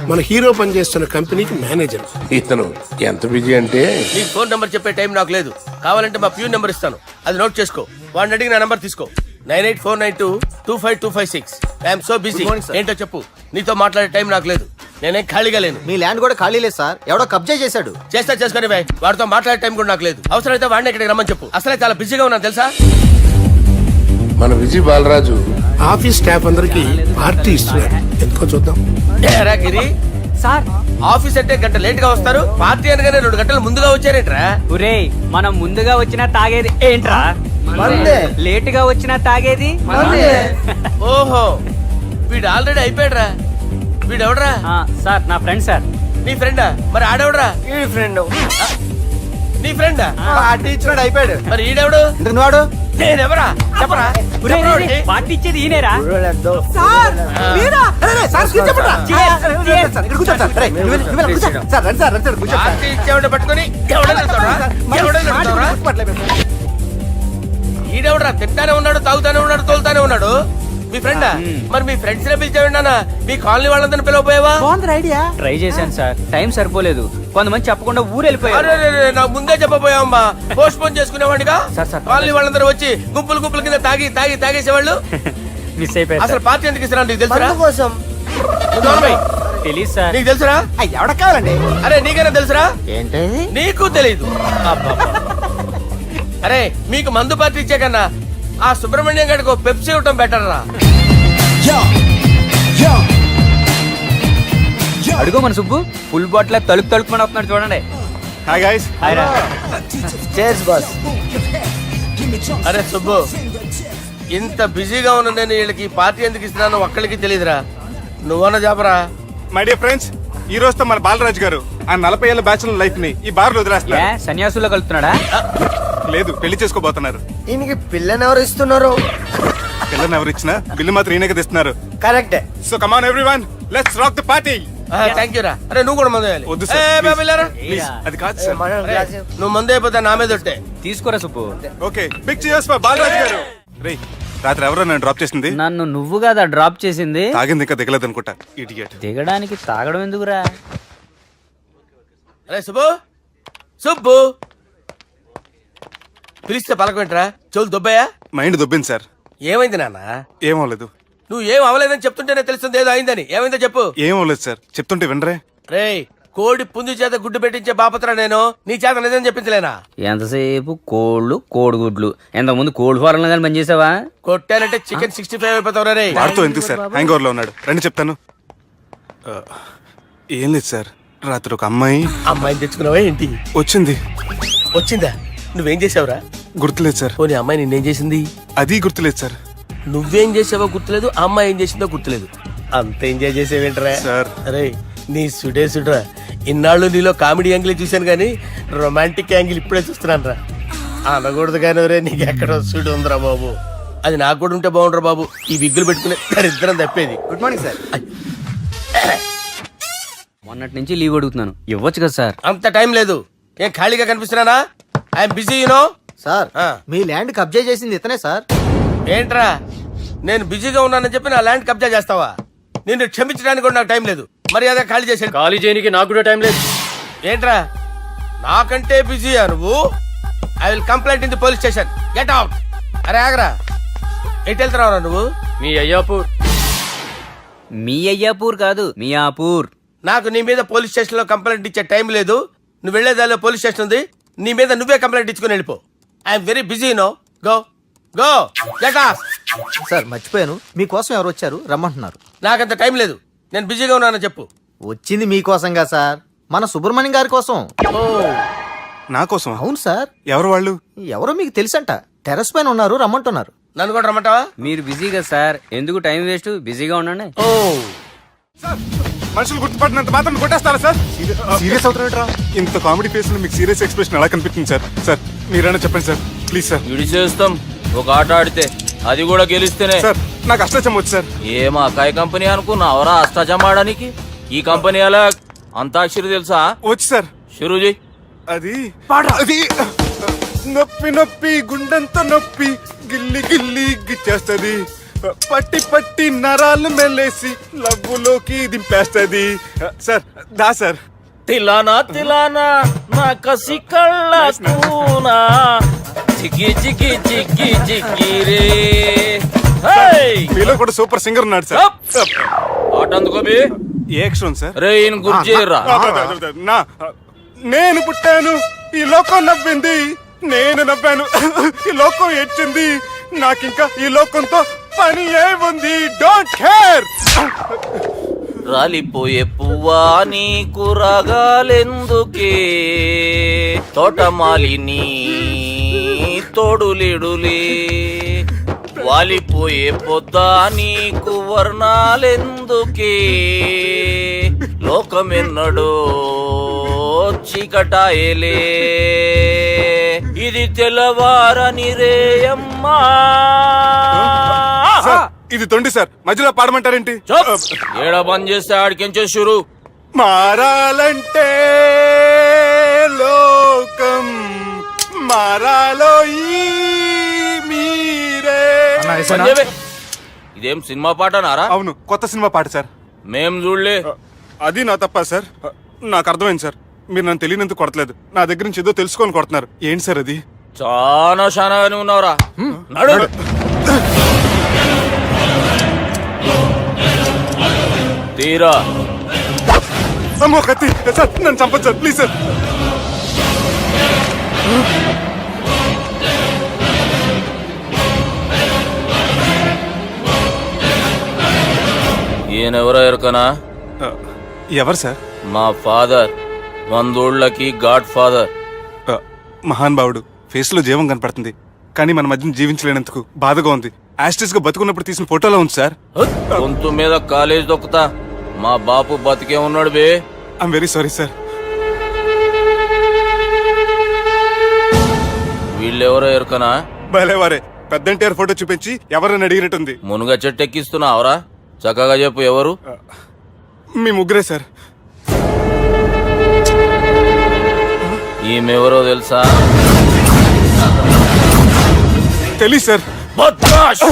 మన హీరో పనిచేస్తున్న కంపెనీకి మేనేజర్. ఇతను ఎంత బిజీ అంటే నీ ఫోన్ నంబర్ చెప్పే టైం నాకు లేదు. కావాలంటే మా ప్యూన్ నెంబర్ ఇస్తాను, అది నోట్ చేసుకో. వాడిని అడిగి నా నంబర్ తీసుకో. 9849225256. I'm so busy. ఏంటో చెప్పు. నీతో మాట్లాడే టైం నాకు లేదు, నేనేం ఖాళీగా లేను. మీ ల్యాండ్ కూడా ఖాళీ లేదు సార్, ఎవడో కబ్జా చేశాడు. చేస్తా చేసుకుని బాయ్, వాడితో మాట్లాడే టైం కూడా నాకు లేదు. అవసరమైతే వాడిని ఇక్కడికి రమ్మని చెప్పు. అసలే చాలా బిజీగా ఉన్నాను తెలుసా. మన విజయ్ బాలరాజు ఆఫీస్ స్టాఫ్ అందరికి పార్టీ ఇస్తున్నారు, ఎందుకో చూద్దాం. ఏరా గిరి సార్, ఆఫీస్ అంటే గంట లేట్ గా వస్తారు, పార్టీ అనగానే 2 గంటలు ముందుగా వచ్చారేంట్రా? ఒరే మనం ముందుగా వచ్చినా తాగేది ఏంట్రా? లేట్ గా వచ్చినా తాగేది. ఓహో, వీడు ఆల్రెడీ అయిపోయాడ్రా. వీడెవడరా? సార్ నా ఫ్రెండ్ సార్. నీ ఫ్రెండా? మరి ఆడెవడరా? నీ ఫ్రెండా? పార్టీ ఇచ్చినాడు అయిపోయాడు. మరి ఈడెవడు? ఇంతకు నువ్వాడు? నేనెవరా చెప్పరా? పార్టీ ఇచ్చేది ఈయనేరా? పార్టీ ఇచ్చేవాడు పట్టుకొని ఈడెవడరా? తింటానే ఉన్నాడు, తాగుతానే ఉన్నాడు, తోలుతానే ఉన్నాడు. మీ ఫ్రెండా? మరి మీ ఫ్రెండ్స్ నే పిలిచేవాడినా? మీ కాలనీ వాళ్ళందరినీ పిలవపోయావా? ట్రై చేశాను సార్, టైం సరిపోలేదు. కొంతమంది చెప్పకుండా ఊరు వెళ్ళిపోయారు. నాకు ముందే చెప్పబోయావమ్మా, పోస్ట్ పోన్ చేసుకునేవాడిగా. సార్. కాలనీ వాళ్ళందరూ వచ్చి గుంపులు గుంపుల కింద తాగేసేవాళ్ళు. మిస్ అయిపోయారు. అసలు పార్టీ ఎందుకు ఇస్తున్నా నీకు తెలుసురా? తెలీదు సార్. నీకు తెలుసురా? ఎవడ కావాలండి? అరే నీకైనా తెలుసురా? ఏంటి నీకు తెలీదు? అరే మీకు మందు పార్టీ ఇచ్చే కన్నా ఆ సుబ్రహ్మణ్యం గారికి పెప్సీ ఇవ్వటం బెటర్ రా. అడుగు మన సుబ్బు ఫుల్ బాటిల్ తలుపుమని వస్తున్నాడు చూడండి. Hi guys. హాయ్ రా. Chairs boss. అరే సుబ్బు, ఇంత బిజీగా ఉన్న నేను వీళ్ళకి పార్టీ ఎందుకు ఇస్తున్నాను ఒక్కడికి తెలియదురా. నువ్వన్న చెప్పరా. మై డియర్ ఫ్రెండ్స్, ఈ రోజుతో మన బాలరాజు గారు ఆ 40 ఏళ్ల బ్యాచులర్ లైఫ్ ని ఈ బార్ లో వదిలేస్తున్నారు. సన్యాసుల్లో కలుపుతున్నాడా? లేదు, పెళ్లి చేసుకోబోతున్నారు. ఈయనకి పిల్లని ఎవరు ఇస్తున్నారు? పిల్లని ఎవరు ఇచ్చినా బిల్లు మాత్రం ఈయనకే తెస్తున్నారు. కరెక్టే. So come on everyone, let's rock the party. Thank you రా. అరే నువ్వు కూడా మందు వేయాలి. వద్దు సార్, ఏ, బాబు, వెళ్ళారా? ప్లీజ్. అది కాదు సార్. నువ్వు మందు అయిపోతే నా మీద ఒట్టే. తీసుకోరా Subbu. Okay, big cheers for Balaraju గారు. రేయ్, రాత్రి ఎవరో నన్ను డ్రాప్ చేసింది? నన్ను నువ్వు కదా డ్రాప్ చేసింది. తాగింది ఇంకా దిగలేదు అనుకుంటా. ఇడియట్. దిగడానికి తాగడం ఎందుకురా? అరే సుబ్బు, సుబ్బు పిలిస్తే పలకమేంట్రా? చెవులు దొబ్బయా? Mind దొబ్బింది sir. ఏమైంది నాన్న? ఏమవలేదు. నువ్వు ఏం అవలేదని చెప్తుంటేనే తెలుస్తుంది ఏదో అయిందని. ఏమైందో చెప్పు. ఏమవలేదు సార్, చెప్తుంటే వినరే. రేయ్, కోడి పుంజు చేత గుడ్డు పెట్టించే బాపత్రా నేను. నీ చేత నిజం చెప్పించలేనా? ఎంతసేపు కోళ్ళు కోడిగుడ్లు. ఎంతకుముందు కోడి ఫారంలో కానీ పనిచేసావా? కొట్టానంటే చికెన్ 65 అయిపోతావు రే. వాడితో ఎందుకు సార్, హ్యాంగ్ ఓవర్ లో ఉన్నాడు. రండి చెప్తాను. ఏం లేదు సార్, రాత్రి ఒక అమ్మాయిని తెచ్చుకున్నావా ఏంటి? వచ్చిందా? నువ్వేం చేసావురా? గుర్తులేదు సార్. పోనీ అమ్మాయి నిన్నేం చేసింది? అది గుర్తులేదు సార్. నువ్వేం చేసావో గుర్తులేదు, ఆ అమ్మాయి ఏం చేసిందో గుర్తులేదు. అంత ఎంజాయ్ చేసేవేంట్రా సార్? అరే నీ సుడేసుడ్రా. ఇన్నాళ్ళు నీలో కామెడీ యాంగిల్ చూశాను కానీ రొమాంటిక్ యాంగిల్ ఇప్పుడే చూస్తున్నాను రా. అనకూడదు కానీ రే, నీకు ఎక్కడ సుడు ఉందిరా బాబు. అది నాకు కూడా ఉంటే బాగుండ్రా బాబు. ఈ విగ్గులు పెట్టుకునే దరిద్రం తప్పేది. Good morning sir. మొన్నటి నుంచి లీవ్ అడుగుతున్నాను, ఇవ్వచ్చు కదా సార్? అంత టైం లేదు. ఏం ఖాళీగా కనిపిస్తున్నానా? I'm busy you know. సార్, మీ ల్యాండ్ కబ్జా చేసింది ఇతనే సార్. ఏంట్రా, నేను బిజీగా ఉన్నానని చెప్పి నా ల్యాండ్ కబ్జా చేస్తావా? నిన్ను క్షమించడానికి కూడా నాకు టైం లేదు. మర్యాద ఖాళీ చేశాను. ఖాళీ చేయడానికి నాకు కూడా టైం లేదు. ఏంట్రా, నాకంటే బిజీయా నువ్వు? I will complaint in the police station. Get out. అరే ఆగరా, ఎటు వెళ్తున్నావురా నువ్వు? మీ అయ్యాపూర్ కాదు, మియాపూర్. నాకు నీ మీద పోలీస్ స్టేషన్ లో కంప్లైంట్ ఇచ్చే టైం లేదు. నువ్వు వెళ్లేదాలో పోలీస్ స్టేషన్ ఉంది. నీ మీద నువ్వే కంప్లైంట్ ఇచ్చుకుని వెళ్ళిపో. I'm very busy no. Go go get off. Sir మర్చిపోయాను, మీకోసం ఎవరు వచ్చారు రమ్మంటున్నారు. నాకంత టైం లేదు, నేను బిజీగా ఉన్నానని చెప్పు. వచ్చింది మీకోసంగా సార్, మన సుబ్రహ్మణ్యం గారి కోసం. ఓ, నా కోసం? అవును సార్. ఎవరు వాళ్ళు? ఎవరో మీకు తెలుసంట, టెర్రస్ పైన ఉన్నారు, రమ్మంటున్నారు. నన్ను కూడా రమ్మంటావా? మీరు బిజీగా సార్, ఎందుకు టైం వేస్ట్, బిజీగా ఉండండి. ఓ, సార్, మనుషులు గుర్తుపట్టినంత మాత్రం కొట్టేస్తారా సార్? సీరియస్ అవుతారా? ఇంత కామెడీ ఫేస్ లో మీకు సీరియస్ ఎక్స్ప్రెషన్ ఎలా కనిపిస్తుంది సార్? సార్ మీరైనా చెప్పండి సార్, ప్లీజ్ సార్. విడిచేస్తాం ఒక ఆట ఆడితే, అది కూడా గెలిస్తేనే. సార్ నాకు అష్టాచం వచ్చు సార్. ఏం అకాయ కంపెనీ అనుకున్నావరా అష్టాచం ఆడడానికి? ఈ కంపెనీ అలా అంతాక్షరి తెలుసా? వచ్చు సార్. షురూజీ. అది నొప్పి నొప్పి గుండెంత నొప్పి గిల్లి గిల్లి గిచ్చేస్తుంది. పట్టి పట్టి నరాలు మెల్లేసి లవ్వులోకి దింపేస్తుంది సార్ దా సార్. తిలానా తిలానా నా కసి కళ్ళ కూనా జిగి జిగి జిగి జిగి రే. మీలో కూడా సూపర్ సింగర్ ఉన్నాడు సార్. ఆట అందుకోబి ఏ అక్షరం సార్? రే ఈయన గుర్తు చేయరా. నా నేను పుట్టాను ఈ లోకం నవ్వింది, నేను నవ్వాను ఈ లోకం ఏడ్చింది, నాకింకా ఈ లోకంతో పని ఏముంది, డోంట్ కేర్. రాలిపోయే పువ్వా నీకు రాగాలెందుకే, తోటమాలిని తోడులిడులే, వాలిపోయే పొద్దా నీకు వర్ణాలెందుకే, లోకమెన్నడో చీకటాయలే, ఇది తెల్లవారని రేయమ్మా. సార్, ఇది తొండి సార్, మధ్యలో పాడమంటారేంటి? ఏడ బంద్ చేస్తే ఆడికించే షురు. మారాలంటే లోకం మారాలో ఈ మీరే. బంద్ చేయవే. ఇదేం సినిమా పాట నారా? అవును, కొత్త సినిమా పాట సార్. మేం చూడలే. అది నా తప్ప సార్. నాకు అర్థమైంది సార్, మీరు నన్ను తెలియనందుకు కొడతలేదు, నా దగ్గర నుంచి ఏదో తెలుసుకొని కొడుతున్నారు. ఏంటి సార్ అది? చాలా శానాగానే ఉన్నావురా. నడు. తీరా. అమ్మో కత్తి సార్, నన్ను చంపదు సార్, ప్లీజ్ సార్. ఈయనెవరో ఎరకనా? ఎవరు సార్? మా ఫాదర్, 100 గాడ్ ఫాదర్. మహాన్ భావుడు, ఫేస్ లో జీవం కనపడుతుంది, కానీ మన మధ్యన జీవించలేనందుకు బాధగా ఉంది. యాస్టిస్ గా బతుకున్నప్పుడు తీసిన ఫోటోలో ఉంది సార్. గొంతు మీద కాలేజ్ దొక్కుతా. మా బాపు బతికే ఉన్నాడు బే. I'm very sorry sir. వీళ్ళెవరో ఎరకనా? భలేవారే, పెద్ద ఎన్టీఆర్ ఫోటో చూపించి ఎవరని అడిగినట్టుంది. మునుగ చెట్టు ఎక్కిస్తున్నావురా? చక్కగా చెప్పు ఎవరు? మీ ముగ్గురే సార్. ఈమెవరో తెలుసా? తెలీదు సార్. బద్మాష్!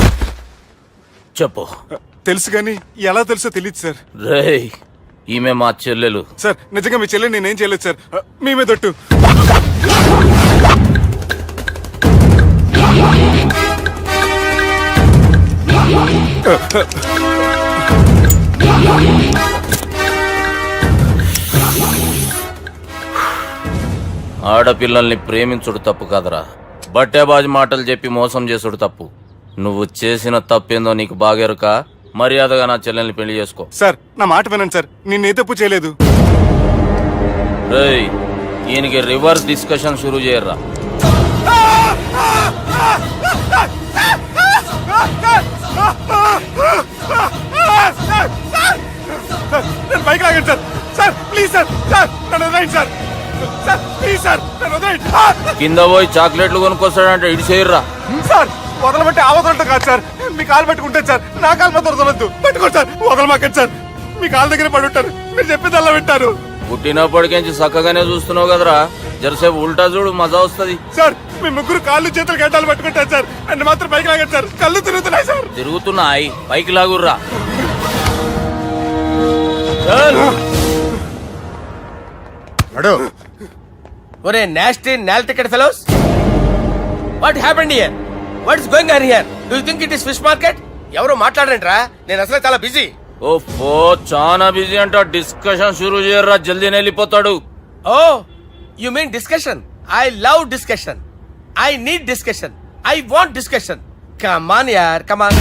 చెప్పు. తెలుసు కానీ ఎలా తెలుసో తెలియదు సార్. రేయ్, ఈమె మా చెల్లెలు. సార్ నిజంగా మీ చెల్లెని నేనేం చేయలేదు సార్, మీ మీద ఒట్టు. ఆడపిల్లల్ని ప్రేమించుడు తప్పు కాదరా, బట్టేబాజు మాటలు చెప్పి మోసం చేసుడు తప్పు. నువ్వు చేసిన తప్పేందో నీకు బాగెరుక. మర్యాదగా నా చెల్లెల్ని పెళ్లి చేసుకో. సార్ నా మాట వినండి సార్, నేనే తప్పు చేయలేదు. రేయ్, ఈయనకి రివర్స్ డిస్కషన్ షురూ చేయర్రా. నేను బైక్ లాగండి sir. Sir please sir, sir నన్ను వదిలేయండి సార్. సార్ ప్లీజ్ సార్, నన్ను వదిలేయండి. కింద పోయి చాక్లెట్లు కొనుక్కొస్తాడంటే ఇటు చేయర్రా. సార్ వదలబట్టి ఆ వదలటం కాదు సార్, మీ కాలు పట్టుకుంటాను సార్, నా కాలు మాత్రం వదలొద్దు. పట్టుకోండి సార్, వదలమాకండి సార్, మీ కాలు దగ్గర పడి ఉంటారు, మీరు చెప్పేది అలా వింటారు. పుట్టినప్పటికేంచి చక్కగానే చూస్తున్నావు కదరా, జరసేపు ఉల్టా చూడు, మజా వస్తుంది. సార్ మీ ముగ్గురు కాళ్ళు చేతులు గడ్డాలు పట్టుకుంటారు సార్, నన్ను మాత్రం బైక్ లాగండి సార్, కళ్ళు తిరుగుతున్నాయి సార్. తిరుగుతున్నాయి, పైకి లాగుర్రా. ఒరే నాస్టీ నాల్ ticket fellows, what happened here? What is going on here? Do you think it is fish market? ఎవరో మాట్లాడండిరా, నేను అసలే చాలా బిజీ. ఓ చాలా బిజీ అంట. డిస్కషన్ షురూ చేయర్రా, జల్దీ వెళ్ళిపోతాడు. Oh you mean discussion? I love discussion, I need discussion, I want discussion. Come on యార్, కమ్ ఆన్.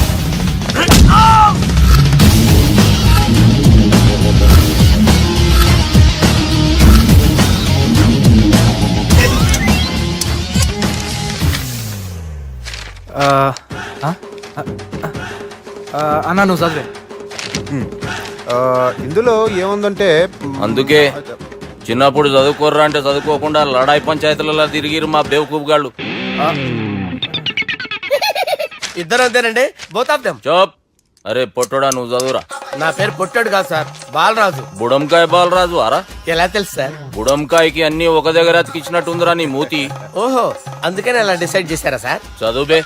అన్నా నువ్వు చదివే. ఇందులో ఏముందంటే అందుకే చిన్నప్పుడు చదువుకోర్రా అంటే చదువుకోకుండా లడాయి పంచాయతీలలో తిరిగిరు మా బేవకూపు గాళ్ళు. ఇద్దరు అంతేనండి, బోత్ ఆఫ్ దెమ్. చోప్. అరే పొట్టోడా, నువ్వు చదువురా. నా పేరు పొట్టాడు కాదు సార్, బాలరాజు. బుడంకాయ బాలరాజు అరా? ఎలా తెలుసు సార్? బుడంకాయకి అన్ని ఒక దగ్గర అతికిచ్చినట్టుందిరా నీ మూతి. ఓహో, అందుకని అలా డిసైడ్ చేశారా సార్? చదువుబే.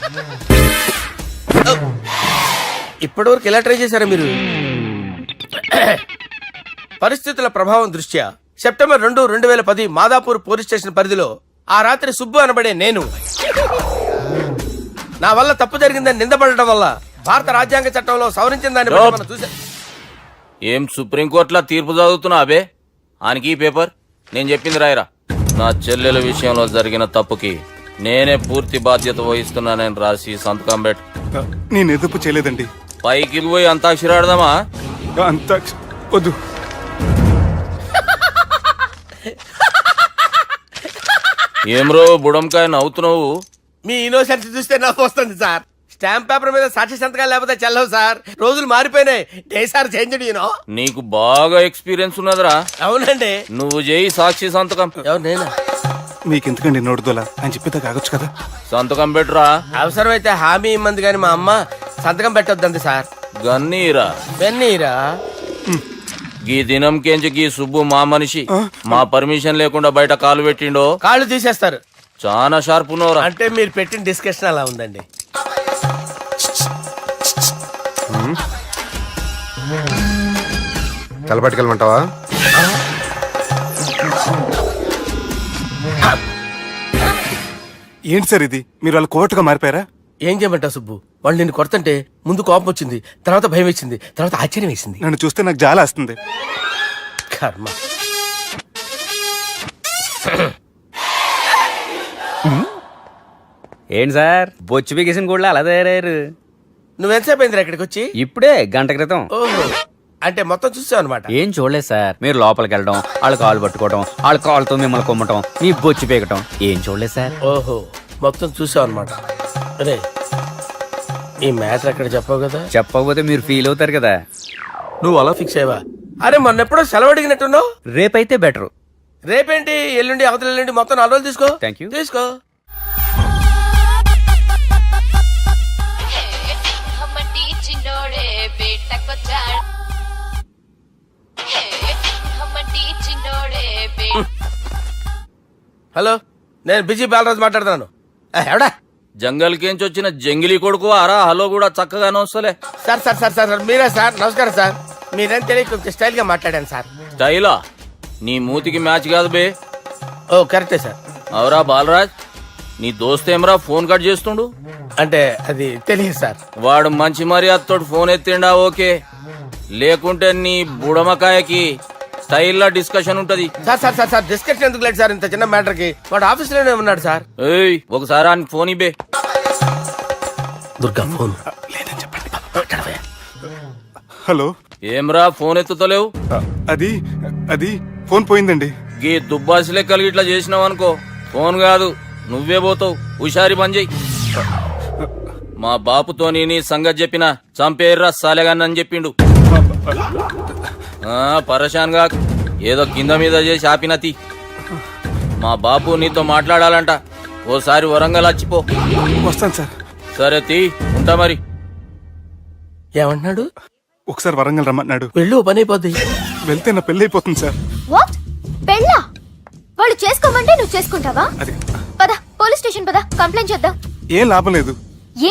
ఇప్పటివరకు ఎలా ట్రై చేశారా మీరు? పరిస్థితుల ప్రభావం దృష్ట్యా సెప్టెంబర్ 2, 2010 మాదాపూర్ పోలీస్ స్టేషన్ పరిధిలో ఆ రాత్రి సుబ్బు అనబడే నేను నా వల్ల తప్పు జరిగిందని నిందపడటం వల్ల భారత రాజ్యాంగ చట్టంలో సవరించిన దాన్ని బట్టి మనం చూసా. ఏం సుప్రీంకోర్టులో తీర్పు చదువుతున్నా అబే? ఆనికి ఈ పేపర్ నేను చెప్పింది రాయరా. నా చెల్లెల విషయంలో జరిగిన తప్పుకి నేనే పూర్తి బాధ్యత వహిస్తున్నానని రాసి సంతకం పెట్టు. నేను ఎదుపు చేయలేదండి. పైకి పోయి అంతాక్షరి ఆడదామా? అంత వద్దు. ఏమ్రో బుడంకాయ నవ్వుతున్నావు? మీ ఇన్నోసెన్స్ చూస్తే నాకు వస్తుంది సార్. స్టాంప్ పేపర్ మీద సాక్షి సంతకాలు లేకపోతే చెల్లవు సార్. రోజులు మారిపోయినాయి. Day sir change you know. నీకు బాగా ఎక్స్పీరియన్స్ ఉన్నదిరా. అవునండి. నువ్వు చేయి సాక్షి సంతకం. ఎవరు నేనా? మీకెందుకండి నోడుదోలా అని చెప్పేదా కాగొచ్చు కదా. సంతకం పెట్టురా. అవసరమైతే హామీ ఇమ్మంది కానీ మా అమ్మ సంతకం పెట్టొద్దండి సార్. గన్నీరా వెన్నీరా? గీ దినంకేంచి గీ సుబ్బు మా మనిషి మా పర్మిషన్ లేకుండా బయట కాలు పెట్టిండో కాళ్ళు తీసేస్తారు. చాలా షార్ప్ ఉన్నవరా. అంటే మీరు పెట్టిన డిస్కషన్ అలా ఉందండి. తలపట్టుకెళ్ళమంటావా? ఏంటి సార్ ఇది? మీరు వాళ్ళు కోర్టుగా మారిపోయారా? ఏం చేయమంటావు సుబ్బు? వాళ్ళు నిన్ను కొడుతుంటే ముందు కోపం వచ్చింది, తర్వాత భయం వేసింది, తర్వాత ఆశ్చర్యం వేసింది. నన్ను చూస్తే నాకు జాల వస్తుంది. కర్మ. ఏంటి సార్ బొచ్చు బిగేసిన కూడా అలా తయారయ్యారు? నువ్వెంతసేపు అయిందిరా ఇక్కడికి వచ్చి? ఇప్పుడే గంట క్రితం. ఓహో, అంటే మొత్తం చూసావు అనమాట. ఏం చూడలేదు సార్. మీరు లోపలికి వెళ్ళడం, వాళ్ళ కాలు పట్టుకోవడం, వాళ్ళ కాలుతో మిమ్మల్ని కొమ్మటం, మీ బొచ్చు పీకటం ఏం చూడలేదు సార్. ఓహో, మొత్తం చూసావు అనమాట. అరే, ఈ మ్యాటర్ అక్కడ చెప్పావు కదా. చెప్పకపోతే మీరు ఫీల్ అవుతారు కదా. నువ్వు అలా ఫిక్స్ అయ్యవా? అరే మొన్నెప్పుడో సెలవు అడిగినట్టున్నావు. రేపైతే బెటర్. రేపేంటి, ఎల్లుండి, అవతల ఎల్లుండి, మొత్తం 4 రోజులు తీసుకో. Thank you. తీసుకో. హమ్మటి చిన్నోడే బేటకొచ్చాడు. హమ్మటి చిన్నోడే హలో, నేను బిజీ బాలరాజు మాట్లాడుతున్నాను. ఎవడా? జంగల్ కేంచి వచ్చిన జంగిలీ కొడుకు అరా. హలో కూడా చక్కగానే వస్తలే. సార్ సార్ సార్ సార్ మీరే సార్. నమస్కారం సార్. మీరేం తెలియక కొంచెం స్టైల్ గా మాట్లాడాను సార్. స్టైలా? నీ మూతికి మ్యాచ్ కాదు బే. ఓ కరెక్టే సార్. అవరా బాలరాజ్, నీ దోస్తేమరా ఫోన్ కట్ చేస్తుండు? అంటే అది తెలియదు సార్. వాడు మంచి మర్యాదతో ఫోన్ ఎత్తిండా ఓకే, లేకుంటే నీ బుడమకాయకి స్టైల్లా డిస్కషన్ ఉంటది. Sir sir sir sir discussion ఎందుకు లేదు సార్? ఇంత చిన్న మ్యాటర్ కి వాడు ఆఫీస్ లోనే ఉన్నాడు సార్. ఏయ్ ఒకసారి ఆయనకి ఫోన్ ఇబ్బే. దుర్గా ఫోన్. హలో. ఏమ్రా ఫోన్ ఎత్తుతలేవు? అది అది ఫోన్ పోయిందండి. గీ దుబ్బాసి లెక్కలు ఇట్లా చేసినావు అనుకో, ఫోన్ కాదు నువ్వే పోతావు. హుషారి పని చెయ్యి. మా బాపుతో నీ సంగతి చెప్పిన చంపేర్రా సాలెగాన్ని అని చెప్పిండు. పరేషాన్ గా ఏదో కింద మీద చేసి ఆపినతి. మా బాపు నీతో మాట్లాడాలంట. ఓసారి వరంగల్ వచ్చిపో. వస్తాను సార్. సరే తీ, ఉంటా మరి. ఏమంటున్నాడు? ఒకసారి వరంగల్ రమ్మన్నాడు. వెళ్ళు, పని అయిపోద్ది. వెళ్తే నా పెళ్లి అయిపోతుంది సార్. వాట్? పెళ్ళా? వాళ్ళు చేసుకోమంటే నువ్వు చేసుకుంటావా? అది పద, పోలీస్ స్టేషన్ పద, కంప్లైంట్ చేద్దాం. ఏం లాభం లేదు.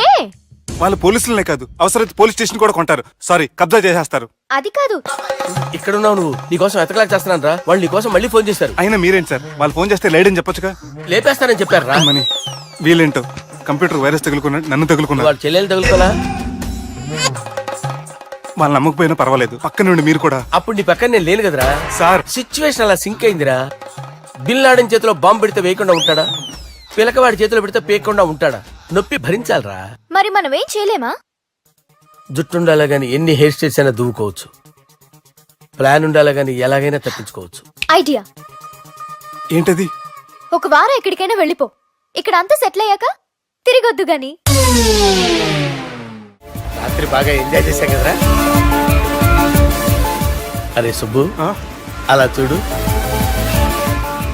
ఏ? వాళ్ళు పోలీసులనే కాదు, అవసరమైతే పోలీస్ స్టేషన్ కూడా కొంటారు. సారీ, కబ్జా చేసేస్తారు. అది కాదు. ఇక్కడ ఉన్నావు నువ్వు. నీకోసం ఎతకలేక చేస్తున్నాను రా. వాళ్ళు నీకోసం మళ్ళీ ఫోన్ చేశారు. అయినా మీరేంటి సార్, వాళ్ళు ఫోన్ చేస్తే లేడని చెప్పొచ్చుగా. లేపేస్తానని చెప్పారు రా. మని వీళ్ళేంటో కంప్యూటర్ వైరస్ తగులుకున్నాడు, నన్ను తగులుకున్నాడు. వాళ్ళ చెల్లెలు తగులుకోలా? వాళ్ళు నమ్మకపోయినా పర్వాలేదు, పక్క నుండి మీరు కూడా. అప్పుడు నీ పక్కన నేను లేను కదరా సార్. సిచ్యువేషన్ అలా సింక్ అయిందిరా. బిల్ లాడన్ చేతిలో బాంబు పెడితే వేయకుండా ఉంటాడా? పిలకవాడి చేతిలో పెడితే పేయకుండా ఉంటాడా? నొప్పి భరించాలరా. మరి మనం ఏం చేయలేమా? జుట్టుండాలా గాని ఎన్ని హెయిర్ స్టైల్స్ అయినా దువ్వుకోవచ్చు. ప్లాన్ ఉండాలా గాని ఎలాగైనా తప్పించుకోవచ్చు. ఐడియా ఏంటది? ఒక వారం ఎక్కడికైనా వెళ్ళిపో. ఇక్కడ అంతా సెటిల్ అయ్యాక తిరిగొద్దు గాని. రాత్రి బాగా ఎంజాయ్ చేశాం కదరా. అరే సుబ్బు, అలా చూడు.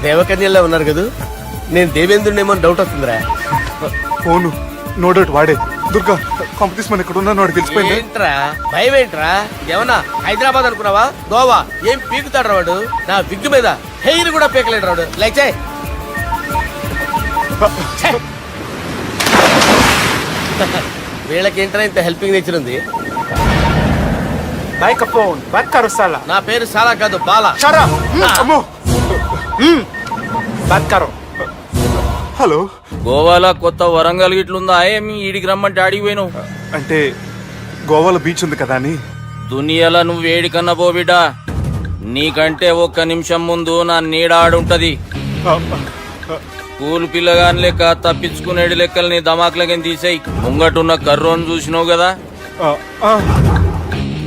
దేవకన్యల్లో ఉన్నారు కదూ. నేను దేవేంద్రునేమో డౌట్ వస్తుందిరా. ఫోను నో డౌట్ వాడే. దుర్గా కాంపిటీషన్ మన ఇక్కడ ఉన్నాను, వాడు తెలిసిపోయింది. ఏంట్రా భయం ఏంట్రా? ఏమన్నా హైదరాబాద్ అనుకున్నావా? గోవా ఏం పీకుతాడు రాడు. నా విగ్గు మీద హెయిర్ కూడా పీకలేడు రాడు. లైక్ వీళ్ళకేంట్రా ఇంత హెల్పింగ్ నేచర్ ఉంది. भाई का फोन बात करो साला నా పేరు సాలా కాదు బాలా. शरा अम्मो बात करो హలో గోవాలో కొత్త వరంగల్ గిట్లుందా ఏమి ఈడికి రమ్మంటే ఆడికి పోయినావు అంటే గోవాలో బీచ్ ఉంది కదా అని దునియాలో నువ్వు వేడికన్నా పో బిడ్డ నీకంటే ఒక్క నిమిషం ముందు నా నీడ ఆడుంటది స్కూల్ పిల్లగాని లెక్క తప్పించుకునేడు లెక్కలు నీ దమాకులకి తీసేయి ముంగటున్న కర్రోని చూసినావు కదా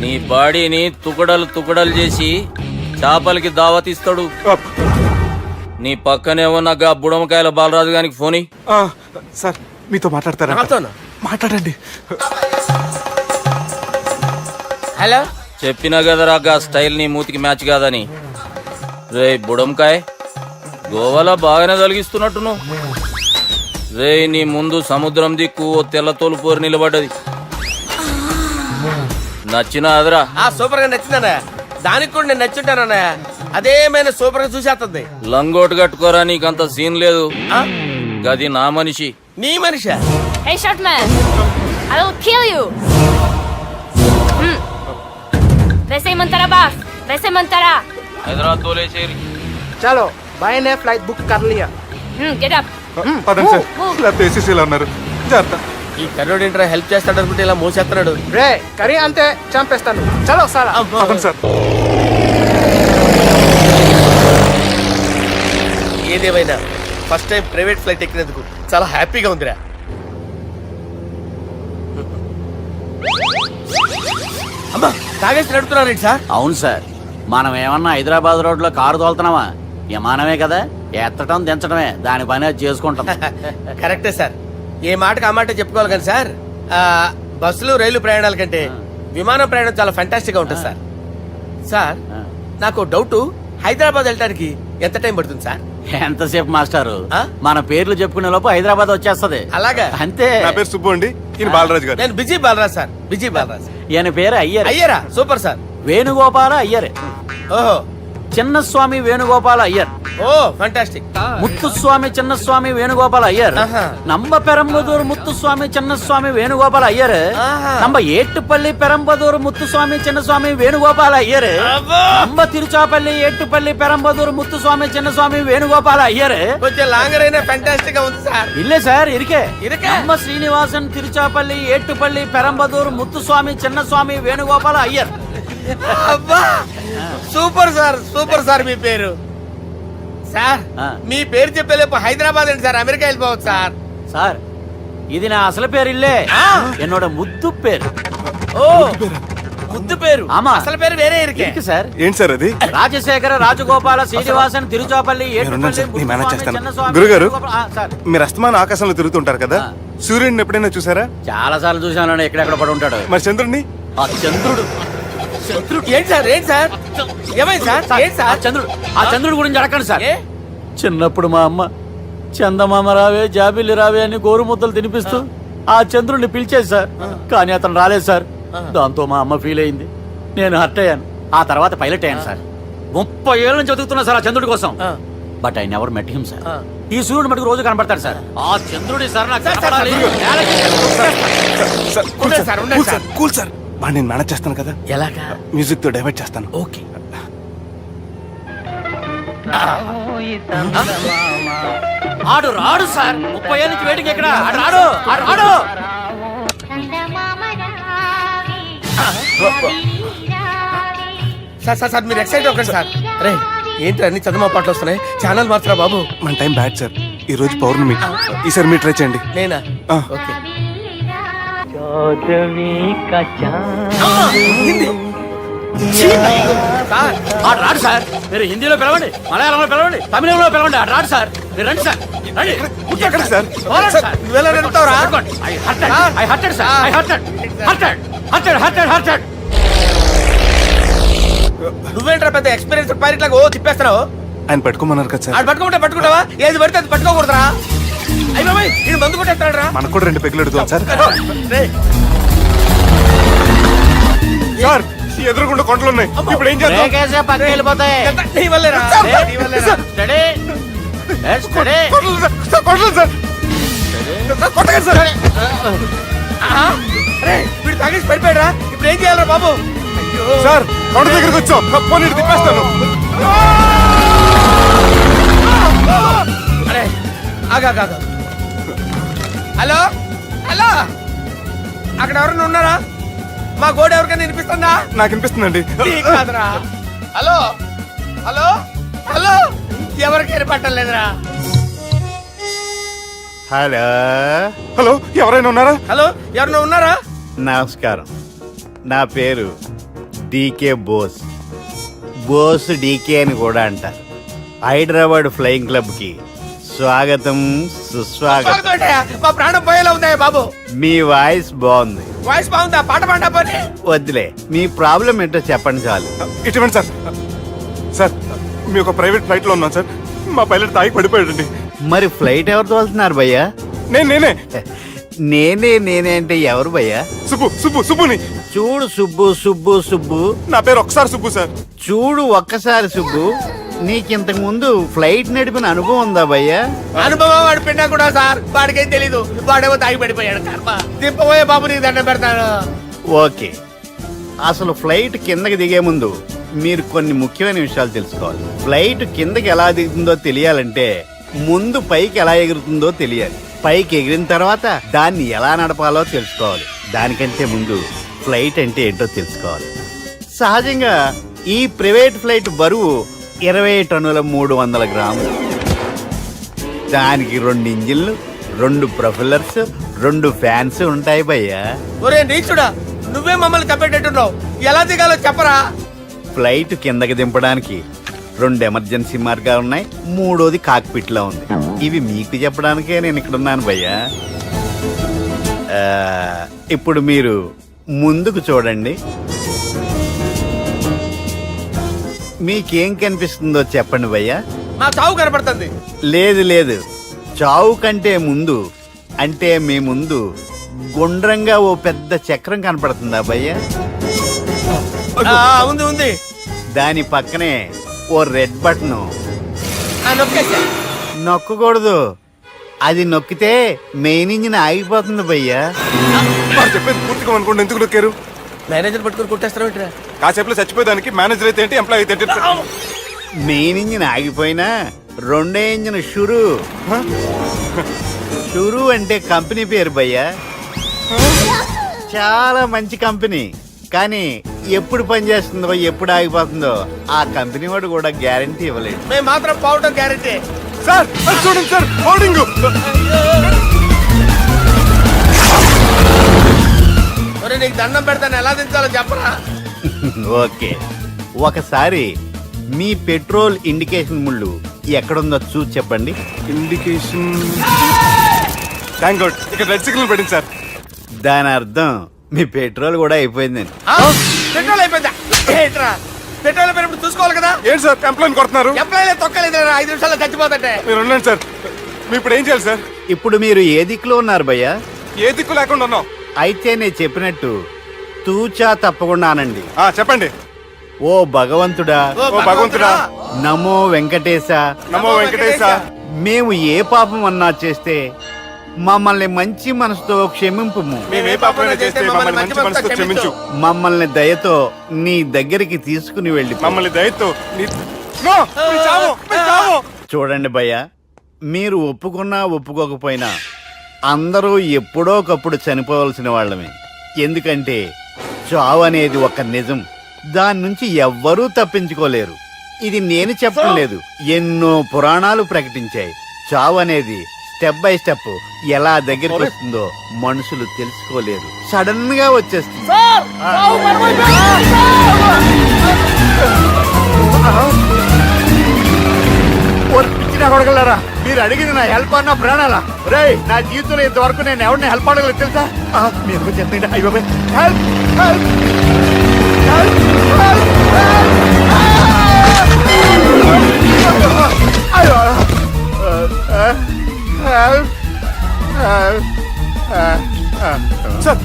నీ బాడీని తుకడలు తుకడలు చేసి చేపలకి దావతిస్తాడు నీ పక్కనే ఉన్న గా బుడమకాయల బాలరాజు గారికి ఫోని సార్ మీతో మాట్లాడతారా నాతోనా? మాట్లాడండి హలో. చెప్పినా కదరా గా స్టైల్ నీ మూతికి మ్యాచ్ కాదని రే బుడంకాయ్ గోవాలో బాగానే తొలగిస్తున్నట్టు నువ్వు రే నీ ముందు సముద్రం దిక్కు ఓ తెల్ల తోలుపోరు నిలబడ్డది నచ్చిన అదరా సూపర్ గా నచ్చిందన్నయ్య. దానికి కూడా నేను నచ్చుంటానన్నయ్య. అదేమైనా సూపర్ గా చూసేస్తుంది. లంగోటు కట్టుకోరా నీకంత సీన్ లేదు గది నా మనిషి నీ మనిషి. Hey, short man! I will kill you! वैसे मंतरा बास, वैसे मंतरा. హైదరాబాద్ తోలేసేరి చలో బాయ్ నే ఫ్లైట్ బుక్ కర్ లియా. Get up. పదండి సార్ లేకపోతే ఏసీసీలో ఉన్నారు జాగ్రత్త ఈ కర్రోడు ఏంట్రా హెల్ప్ చేస్తాడు అనుకుంటే ఇలా మోసేస్తున్నాడు. రే కరీ అంతే చంపేస్తాను. చలో సాలా. పదండి సార్ ఏదేమైనా ఫస్ట్ టైం ప్రైవేట్ ఫ్లైట్ ఎక్కినందుకు చాలా హ్యాపీగా ఉందిరా. అమ్మా తాగేసి నడుపుతున్నారండి సార్. అవును సార్, మనం ఏమన్నా హైదరాబాద్ రోడ్ లో కారు తోలుతున్నామా? విమానమే కదా, ఎత్తటం దించడమే దాని పని అది చేసుకుంటాం. కరెక్టే సార్. ఏ మాటకు ఆ మాట చెప్పుకోవాలి కానీ సార్ బస్సులు రైలు ప్రయాణాల కంటే విమానం ప్రయాణం చాలా ఫెంటాస్టిక్ గా ఉంటుంది సార్. సార్ నాకు డౌట్, హైదరాబాద్ వెళ్ళడానికి ఎంత టైం పడుతుంది సార్? ఎంతసేపు మాస్టారు, ఆ? మన పేర్లు చెప్పుకునే లోపు హైదరాబాద్ వచ్చేస్తది. అలాగా? అంతే. నా పేరు సుబ్బు అండి, ఈయన బాలరాజు గారు. నేను busy Balaraj sir. Busy Balaraj. ఈయన పేరు అయ్యర్. అయ్యరా సూపర్ సార్. వేణుగోపాల అయ్యర్. ఓహో చిన్నస్వామి వేణుగోపాల అయ్యర్. Oh fantastic. ముత్తుస్వామి చిన్నస్వామి వేణుగోపాల అయ్యర్. ఆహా. నంబ పెరంబదూరు ముత్తుస్వామి చిన్నస్వామి వేణుగోపాల అయ్యర్. ఆహా. నంబ ఏట్టుపల్లి పెరంబదూరు ముత్తుస్వామి చిన్నస్వామి వేణుగోపాల అయ్యర్. అబ్బో! నంబ తిరుచాపల్లి ఏట్టుపల్లి పెరంబదూరు ముత్తుస్వామి చిన్నస్వామి వేణుగోపాల అయ్యర్. కొంచెం లాంగర్ అయినా ఫెంటాస్టిక్ గా ఉంది సార్. ఇల్లే సార్ ఇరికే. ఇరికే? నంబ శ్రీనివాసన్ తిరుచాపల్లి ఏట్టుపల్లి పెరంబదూరు ముత్తుస్వామి చిన్నస్వామి వేణుగోపాల అయ్యర్. అబ్బా సూపర్ సార్, సూపర్ సార్. మీ పేరు సార్ ఆ. మీ పేరు చెప్పేలేపు హైదరాబాద్ అండి సార్, అమెరికా వెళ్ళిపోవచ్చు సార్. సార్ ఇది నా అసలు పేరు ఇల్లే, ఆ. ఎన్నోడ ముద్దు పేరు. ఓ ముద్దు పేరు. ఆమా. అసలు పేరు వేరే ఇరికే. ఇరికి సార్. ఏంటి సార్ అది? రాజశేఖర రాజగోపాల శ్రీనివాసన్ తిరుచాపల్లి నేనున్నాను సార్, నేను మేనేజ్ చేస్తాను. చిన్నస్వామి గురుగారు, వేణుగోపాల- ఆ, సార్ మీరు అస్తమాన ఆకాశంలో తిరుగుతుంటారు కదా, ఆ. సూర్యుడిని ఎప్పుడైనా చూసారా? చాలా సార్లు చూసాను, ఎక్కడెక్కడ పడి ఉంటాడు. మరి చంద్రుడిని? ఆ చంద్రుడు. ఏంటి సార్, ఏంటి సార్, ఏమైంది సార్, ఏంటి ఆ సార్? చంద్రుడు, ఆ చంద్రుడు గురించి అడగండి సార్. ఏ? చిన్నప్పుడు మా అమ్మ చందమామ రావే జాబిల్లి రావే అని గోరు ముద్దలు తినిపిస్తూ ఆ చంద్రుడిని పిలిచేది సార్, కానీ అతను రాలేదు సార్. దాంతో మా అమ్మ ఫీల్ అయింది, నేను హర్ట్ అయ్యాను. ఆ తర్వాత పైలట్ అయ్యాను సార్. 30 ఏళ్ళ నుంచి చదువుతున్నా సార్ ఆ చంద్రుడి కోసం. ఆ. But I never met him sir. ఆ. ఈ సూర్యుడు మటుకు రోజు కనబడతాడు సార్. ఆ చంద్రుడి సార్ నాకు సార్, సార్, కనపడాలి. సార్, కూల్ ఉండండి సార్, ఉండండి కూల్ సార్, కూల్ సార్. మరి నేను మేనేజ్ చేస్తాను కదా, ఎలాగా? మ్యూజిక్ తో డైవర్ట్ చేస్తాను. ఓకే. ఆడు రాడు సార్, 30 ఏళ్ళ నుంచి వెయిటింగ్ ఎక్కడ. ఆడు రాడు, ఆడు రాడు. సార్ సార్ సార్ మీరు ఎక్సైట్ అవ్వకండి సార్. రే ఏంటి అన్ని చదువు పాటలు వస్తున్నాయి, ఛానల్ మార్చరా బాబు. మన టైం బ్యాడ్ సార్, ఈ రోజు పౌర్ణమి. ఈసారి మీరు ట్రై చేయండి. నేనా? ఆ. ఓకే. సార్ ఆడు రాడు సార్, మీరు హిందీలో పిలవండి, మలయాళంలో పిలవండి, తమిళంలో పిలవండి. ఆడు రాడు సార్, మీరు రండి సార్, రండి. ఎక్కడ సార్? పోరాడు సార్, సార్. నువ్వెలా నడుపుతావురా? పట్టుకోండి. I hurted, I hurted sir, I hurted, hurted. నువ్వేంట్రా పెద్ద ఎక్స్పీరియన్స్ పైరెట్ లాగా ఓ తిప్పేస్తున్నావు? ఆయన పట్టుకోమన్నారు కదా సార్. ఆడు పట్టుకుంటే పట్టుకుంటావా? ఏది పడితే అది పట్టుకోకూడదురా? అయ్యి బాబాయ్ ఈయన మందు కొట్టేస్తాడు రా. మనకు కూడా 2 పెగ్గులు అడుగుతాం సార్. రేయ్, సార్ ఈ ఎదురుగుండా కొండలు ఉన్నాయి, ఇప్పుడు ఏం చేద్దాం? బ్రేకేసే పక్కకి వెళ్ళిపోతాయి. ఎంత నీ వల్లేరా? నీ వల్లేరా? Steady. Let's steady. Kondalu sir, sir, Kondalu sir. Sir, కొట్టకండి సార్. ఆహా. రేయ్, వీడు తాగేసి పడిపోయాడురా. ఇప్పుడు ఏం చేయాలరా బాబు? సార్ కొండ దగ్గరికి వచ్చాం, పోనీ ఇటు తిప్పేస్తాను. అరే ఆగా హలో హలో, అక్కడ ఎవరైనా ఉన్నారా? మా గోడ ఎవరికైనా వినిపిస్తుందా? నాకు అనిపిస్తుందండి. నీకు కాదురా. హలో హలో హలో, ఎవరికైనా పట్టలేదురా. హలో హలో, ఎవరైనా ఉన్నారా? హలో ఎవరైనా ఉన్నారా? నమస్కారం, నా పేరు డీకే బోస్. బోస్ డీకే అని కూడా అంటారు. హైదరాబాద్ ఫ్లయింగ్ క్లబ్ కి స్వాగతం సుస్వాగతం. బాగుంటాయా? మా ప్రాణం పోయేలా ఉందా బాబు? మీ వాయిస్ బాగుంది. వాయిస్ బాగుందా? పాట పాడా పోనీ. వద్దులే, మీ ప్రాబ్లం ఏంటో చెప్పండి చాలు. ఇటువంటి సార్, సార్ మీ ఒక ప్రైవేట్ ఫ్లైట్ లో ఉన్నాం సార్. మా పైలట్ తాగి పడిపోయాడండి. మరి ఫ్లైట్ ఎవరు తోలుతున్నారు భయ్యా? నేనే నేనే అంటే ఎవరు భయ్యా? సుబ్బుని. చూడు సుబ్బు, నా పేరు ఒకసారి సుబ్బు సార్. చూడు ఒక్కసారి సుబ్బు, నీకింతకు ముందు ఫ్లైట్ నడిపిన అనుభవం ఉందా భయ్యా? అనుభవం వాడి పిండా కూడా సార్, వాడికేం తెలీదు. వాడేమో తాగి పడిపోయాడు. కర్మ. దింపబోయే బాబు, నీకు దండం పెడతాను. ఓకే, అసలు ఫ్లైట్ కిందకి దిగే ముందు మీరు కొన్ని ముఖ్యమైన విషయాలు తెలుసుకోవాలి. ఫ్లైట్ కిందకి ఎలా దిగుతుందో తెలియాలంటే ముందు పైకి ఎలా ఎగురుతుందో తెలియాలి. పైకి ఎగిరిన తర్వాత దాన్ని ఎలా నడపాలో తెలుసుకోవాలి. దానికంటే ముందు ఫ్లైట్ అంటే ఏంటో తెలుసుకోవాలి. సహజంగా ఈ ప్రైవేట్ ఫ్లైట్ బరువు 20 టన్నుల 300 గ్రాములు. దానికి 2 ఇంజిన్లు, 2 ప్రొఫెల్లర్స్, 2 ఫ్యాన్స్ ఉంటాయి భయ్యా. ఒరే నీచుడా, నువ్వే మమ్మల్ని తప్పేటట్టున్నావు. ఎలా దిగాలో చెప్పరా? ఫ్లైట్ కిందకి దింపడానికి 2 ఎమర్జెన్సీ మార్గాలు ఉన్నాయి. 3వది కాక్పిట్ లో ఉంది. ఇవి మీకు చెప్పడానికే నేను ఇక్కడ ఉన్నాను భయ్యా. ఇప్పుడు మీరు ముందుకు చూడండి. మీకేం కనిపిస్తుందో చెప్పండి భయ్యా. మా చావు కనపడుతుంది. లేదు, చావు కంటే ముందు అంటే మీ ముందు గుండ్రంగా ఓ పెద్ద చక్రం కనపడుతుందా భయ్యా? ఉంది. దాని పక్కనే ఓ రెడ్ బటన్. నొక్కేసా. నొక్కకూడదు, అది నొక్కితే మెయిన్ ఇంజిన్ ఆగిపోతుంది భయ్యా. వాడు చెప్పేది పూర్తిగా అనుకోండి. ఎందుకు నొక్కారు? మేనేజర్ పట్టుకుని కొట్టేస్తారా? కాసేపులో చచ్చిపోయేదానికి మేనేజర్ అయితే ఏంటి, ఎంప్లాయ్ అయితే ఏంటి? మెయిన్ ఇంజిన్ ఆగిపోయినా 2వ ఇంజిన్ షురు అంటే కంపెనీ పేరు భయ్యా. చాలా మంచి కంపెనీ, కానీ ఎప్పుడు పనిచేస్తుందో ఎప్పుడు ఆగిపోతుందో ఆ కంపెనీ వాడు కూడా గ్యారంటీ ఇవ్వలేదు. మేము మాత్రం పోవటం గ్యారంటీ. సార్ అది చూడండి సార్, హోర్డింగ్. ఒరే నీకు దండం పెడతాను, ఎలా దించాలో చెప్పరా? ఓకే, ఒకసారి మీ పెట్రోల్ ఇండికేషన్ ముళ్ళు ఎక్కడుందో చూసి చెప్పండి. ఇండికేషన్. థ్యాంక్ గాడ్, ఇక్కడ రెడ్ సిగ్నల్ పడింది సార్. దాని అర్థం మీ పెట్రోల్ కూడా అయిపోయిందని. పెట్రోల్ అయిపోయిందా? ఏంట్రా, పెట్రోల్ అయిపోయినప్పుడు చూసుకోవాలి కదా. ఏంటి సార్ ఎంప్లాయ్ కొడుతున్నారు? ఎంప్లాయీ తొక్కలేదు, 5 నిమిషాల్లో చచ్చిపోతుంటే. మీరు ఉండండి సార్. మీ ఇప్పుడు ఏం చేయాలి సార్? ఇప్పుడు మీరు ఏ దిక్కులో ఉన్నారు భయ్యా? ఏ దిక్కు లేకుండా ఉన్నాం. అయితే నేను చెప్పినట్టు తూచా తప్పకుండా అనండి. చెప్పండి. ఓ భగవంతుడా, ఓ భగవంతుడా, నమో వెంకటేశ, నమో వెంకటేశ. మేము ఏ పాపం అన్నా చేస్తే మమ్మల్ని మంచి మనసుతో క్షమింపుము. మేము ఏ పాపమైనా చేస్తే మమ్మల్ని మంచి మనసుతో క్షమించు. మమ్మల్ని దయతో నీ దగ్గరికి తీసుకుని వెళ్ళి. మమ్మల్ని దయతో నో, మీ చావు, మీ చావు. చూడండి భయ్యా, మీరు ఒప్పుకున్నా ఒప్పుకోకపోయినా అందరూ ఎప్పుడో ఒకప్పుడు చనిపోవలసిన వాళ్ళమే. ఎందుకంటే చావు అనేది ఒక నిజం, దాని నుంచి ఎవ్వరూ తప్పించుకోలేరు. ఇది నేను చెప్పడం లేదు, ఎన్నో పురాణాలు ప్రకటించాయి. చావు అనేది స్టెప్ బై స్టెప్ ఎలా దగ్గరికి వస్తుందో మనుషులు తెలుసుకోలేరు, సడన్ గా వచ్చేస్తుంది. కొడగలరా, మీరు అడిగింది నా హెల్ప్ అన్న ప్రాణాలా? రే, నా జీవితంలో ఇంతవరకు నేను ఎవరిని హెల్ప్ అడగలేదు తెలుసా? మీరు చెప్పండి. అయ్యో హెల్ప్ హెల్ప్ సార్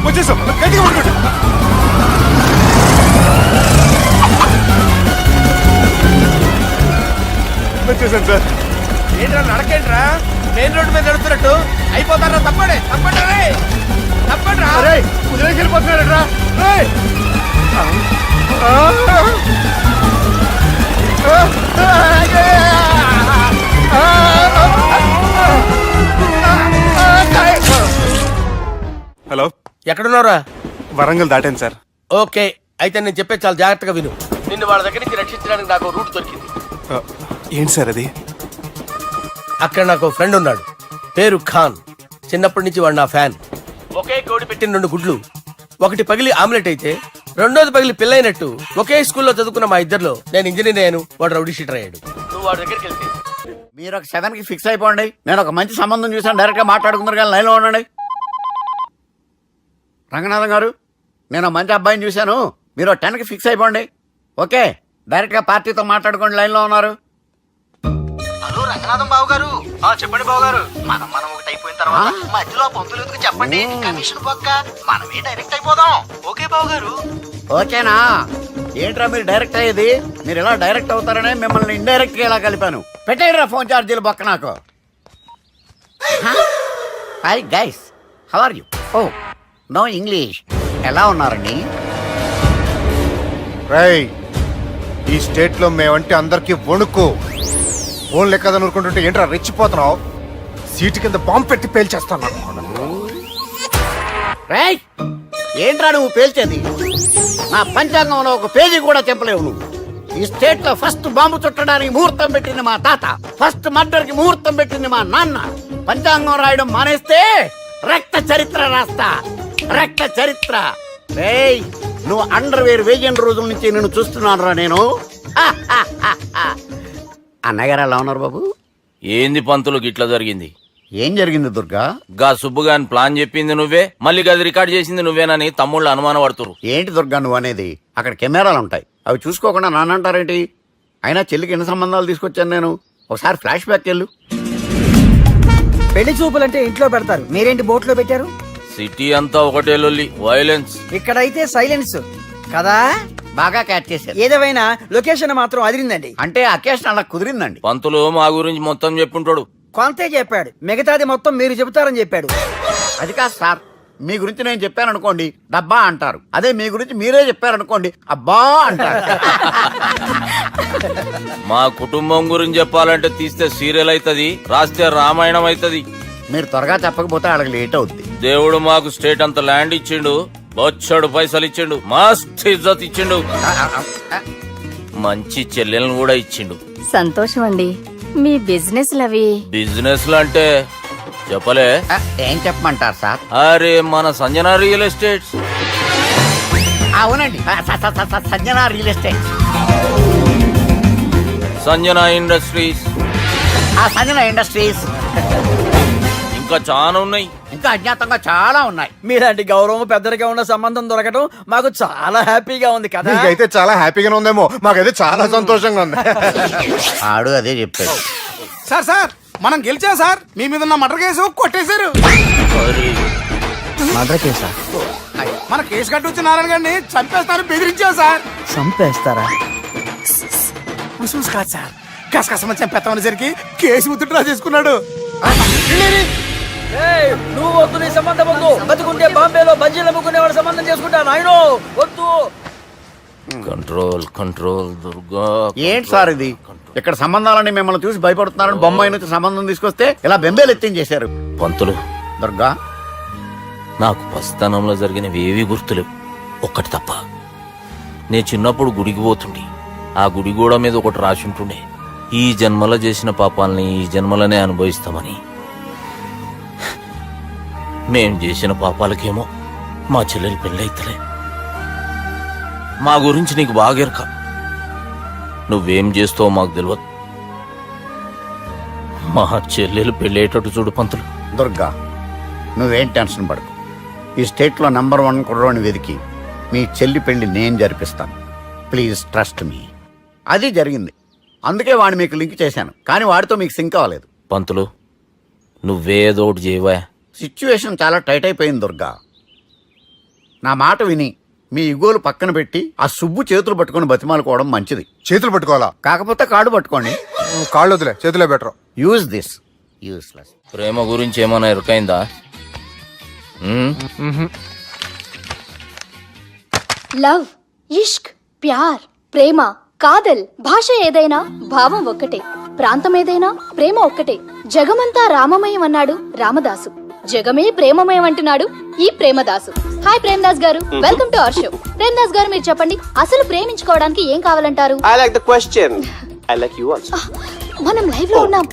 వచ్చేసాం, గట్టిగా పట్టుకోండి. వచ్చేసాను సార్. ఏంట్రా నడకేంట్రా? మెయిన్ రోడ్ మీద నడుస్తున్నట్టు అయిపోతారా? తప్పండి తప్పండి రే, తప్పండి రా. వెళ్ళిపోతున్నారా? హలో, ఎక్కడున్నారా? వరంగల్ దాటాను సార్. ఓకే, అయితే నేను చెప్పే చాలా జాగ్రత్తగా విను. నిన్ను వాళ్ళ దగ్గర నుంచి రక్షించడానికి నాకు రూట్ దొరికింది. ఏంటి సార్ అది? అక్కడ నాకు ఫ్రెండ్ ఉన్నాడు, పేరు ఖాన్. చిన్నప్పటి నుంచి వాడు నా ఫ్యాన్. ఒకే కోడి పెట్టిన 2 గుడ్లు, ఒకటి పగిలి ఆమ్లెట్ అయితే రెండోది పగిలి పిల్లైనట్టు ఒకే స్కూల్లో చదువుకున్న మా ఇద్దరిలో నేను ఇంజనీర్ అయ్యాను, వాడు రౌడీ షీటర్ అయ్యాడు. నువ్వు వాడి దగ్గరికి వెళ్తే మీరు ఒక 7కి ఫిక్స్ అయిపోండి. నేను ఒక మంచి సంబంధం చూసాను, డైరెక్ట్ గా మాట్లాడుకుందరు కానీ లైన్లో ఉండండి. రంగనాథం గారు, నేను మంచి అబ్బాయిని చూశాను, మీరు 10కి ఫిక్స్ అయిపోండి. ఓకే, డైరెక్ట్ గా పార్టీతో మాట్లాడుకోండి. లైన్లో ఉన్నారు. హలో రంగనాథం బాబు గారు. చెప్పండి బాబు గారు. మనం ఒకటి అయిపోయిన తర్వాత మధ్యలో పంతులు ఎందుకు చెప్పండి, కమిషన్ పక్క మనమే డైరెక్ట్ అయిపోదాం. ఓకే బాబు గారు. ఓకేనా? ఏంట్రా మీరు డైరెక్ట్ అయ్యేది? మీరు ఇలా డైరెక్ట్ అవుతారనే మిమ్మల్ని ఇండైరెక్ట్ గా ఇలా కలిపాను. పెట్టేయరా ఫోన్ ఛార్జీలు బొక్క నాకు. Hi guys, how are you? Oh no English. ఎలా ఉన్నారండి? రై, ఈ స్టేట్ లో మేమంటే అందరికి వణుకు. ఫోన్ లెక్క ఊరుకుంటుంటే ఏంట్రా రెచ్చిపోతున్నావు? సీటు కింద బాంబు పెట్టి పేల్చేస్తాను. రేయ్, ఏంట్రా నువ్వు పేల్చేది? నా పంచాంగంలో ఒక పేజీ కూడా చెప్పలేవు నువ్వు. ఈ స్టేట్ లో ఫస్ట్ బాంబు చుట్టడానికి ముహూర్తం పెట్టింది మా తాత, ఫస్ట్ మర్డర్ కి ముహూర్తం పెట్టింది మా నాన్న. పంచాంగం రాయడం మానేస్తే రక్త చరిత్ర రాస్తా, రక్త చరిత్ర. రేయ్, నువ్వు అండర్వేర్ వేయని రోజుల నుంచి నేను చూస్తున్నాను రా నేను. అన్నగారు ఎలా ఉన్నారు బాబు? ఏంది పంతులకు ఇట్లా జరిగింది? ఏం జరిగింది దుర్గా? గా సుబ్బుగాని ప్లాన్ చెప్పింది నువ్వే, మళ్ళీ గది రికార్డ్ చేసింది నువ్వేనని తమ్ముళ్ళు అనుమాన పడుతురు. ఏంటి దుర్గా నువ్వు అనేది? అక్కడ కెమెరాలు ఉంటాయి, అవి చూసుకోకుండా నానంటారేంటి? అయినా చెల్లికి ఎన్ని సంబంధాలు తీసుకొచ్చాను నేను. ఒకసారి ఫ్లాష్ బ్యాక్ వెళ్ళు. పెళ్లి చూపులంటే ఇంట్లో పెడతారు, మీరేంటి బోట్లో పెట్టారు? సిటీ అంతా ఒకటే లొల్లి, వైలెన్స్. ఇక్కడైతే సైలెన్స్ కదా. బాగా క్యాచ్ చేశారు. ఏదేమైనా లొకేషన్ మాత్రం అదిరిందండి. అంటే అకేషన్ అలా కుదిరిందండి. పంతులు మా గురించి మొత్తం చెప్పుంటాడు. కొంతే చెప్పాడు, మిగతాది మొత్తం మీరు చెబుతారని చెప్పాడు. అది కాదు సార్, మీ గురించి నేను చెప్పాను అనుకోండి డబ్బా అంటారు, అదే మీ గురించి మీరే చెప్పారనుకోండి అబ్బా అంటారు. మా కుటుంబం గురించి చెప్పాలంటే తీస్తే సీరియల్ అవుతుంది, రాస్తే రామాయణం అవుతుంది. మీరు త్వరగా చెప్పకపోతే వాళ్ళకి లేట్ అవుద్ది. దేవుడు మాకు స్టేట్ అంత ల్యాండ్ ఇచ్చిండు, బొచ్చడు పైసలు ఇచ్చిండు, మస్త్ ఇజ్జత్ ఇచ్చిండు, మంచి చెల్లెలను కూడా ఇచ్చిండు. సంతోషం అండి. మీ బిజినెస్ లవి బిజినెస్ అంటే చెప్పలే. ఏం చెప్పమంటారు సార్? అరే మన సంజన రియల్ ఎస్టేట్స్. అవునండి, Sanjana real estate, Sanjana industries, Sanjana industries, ఇంకా చాలా ఉన్నాయి. ఇంకా అజ్ఞాతంగా చాలా ఉన్నాయి. మీలాంటి గౌరవం పెద్దరిగా ఉన్న సంబంధం దొరకడం మాకు చాలా హ్యాపీగా ఉంది కదా. మీకైతే చాలా హ్యాపీగానే ఉందేమో, మాకైతే చాలా సంతోషంగా ఉంది. ఆడు అదే చెప్పాడు. సార్ మనం గెలిచాం సార్. మీ మీద ఉన్న మర్డర్ కేసు కొట్టేశారు. మర్డర్ కేసా? మన కేసు కట్టి నారాయణ గారిని చంపేస్తారు బెదిరించాం సార్. చంపేస్తారా? చూసి కాదు సార్, కసకసమని చంపేస్తామనేసరికి కేసు విత్డ్రా చేసుకున్నాడు. నువ్వు వద్దు, నీ సంబంధం వద్దు. బతుకుంటే బాంబేలో బజ్జీలు అమ్ముకునే వాడు సంబంధం చేసుకుంటా నాయనో, వద్దు. Control control Durga. ఏంటి సార్ ఇది? ఇక్కడ సంబంధాలని మిమ్మల్ని చూసి భయపడుతున్నారని బొమ్మాయి నుంచి సంబంధం తీసుకొస్తే ఇలా బెంబేలు ఎత్తించేశారు. పంతులు, దుర్గా, నాకు పసితనంలో జరిగినవి ఏవి గుర్తులేవు, ఒక్కటి తప్ప. నేను చిన్నప్పుడు గుడికి పోతుండే, ఆ గుడి గోడ మీద ఒకటి రాసి ఉంటుండే, ఈ జన్మలో చేసిన పాపాలని ఈ జన్మలనే అనుభవిస్తామని. మేం చేసిన పాపాలకేమో మా చెల్లెలు పెళ్ళైతలే. మా గురించి నీకు బాగెరక, నువ్వేం చేస్తావో మాకు తెలియదు. మా చెల్లెలు పెళ్ళేటట్టు చూడు పంతులు. దుర్గా, నువ్వేం టెన్షన్ పడకు. ఈ స్టేట్లో నంబర్ 1 కుర్రోని వెతికి మీ చెల్లి పెళ్లి నేను జరిపిస్తాను. Please trust me. అది జరిగింది, అందుకే వాడిని మీకు లింక్ చేశాను, కానీ వాడితో మీకు సింక్ అవ్వలేదు. పంతులు, నువ్వేదోటి చేయవా. సిచ్యువేషన్ చాలా టైట్ అయిపోయింది దుర్గా. నా మాట విని మీ ఇగోలు పక్కన పెట్టి ఆ సుబ్బు చేతులు పట్టుకొని బతిమాలుకోవడం మంచిది. చేతులు పట్టుకోవాలా? కాకపోతే కాడు పట్టుకోండి. కాళ్ళు వదిలే, చేతులే బెటర్. Use this. యూస్లెస్. ప్రేమ గురించి ఏమైనా ఎరుకైందా? లవ్, ఇష్క్, ప్యార్, ప్రేమ, కాదల్ భాష ఏదైనా భావం ఒక్కటే, ప్రాంతం ఏదైనా ప్రేమ ఒక్కటే. జగమంతా రామమయం అన్నాడు రామదాసు, జగమే ప్రేమమయం అంటున్నాడు ఈ ప్రేమదాసు. హాయ్ ప్రేమదాస్ గారు, welcome to our show. Premadasa గారు మీరు చెప్పండి, అసలు ప్రేమించుకోవడానికి ఏం కావాలంటారు? I like the question. I like you also. మనం లైవ్ లో ఉన్నాం.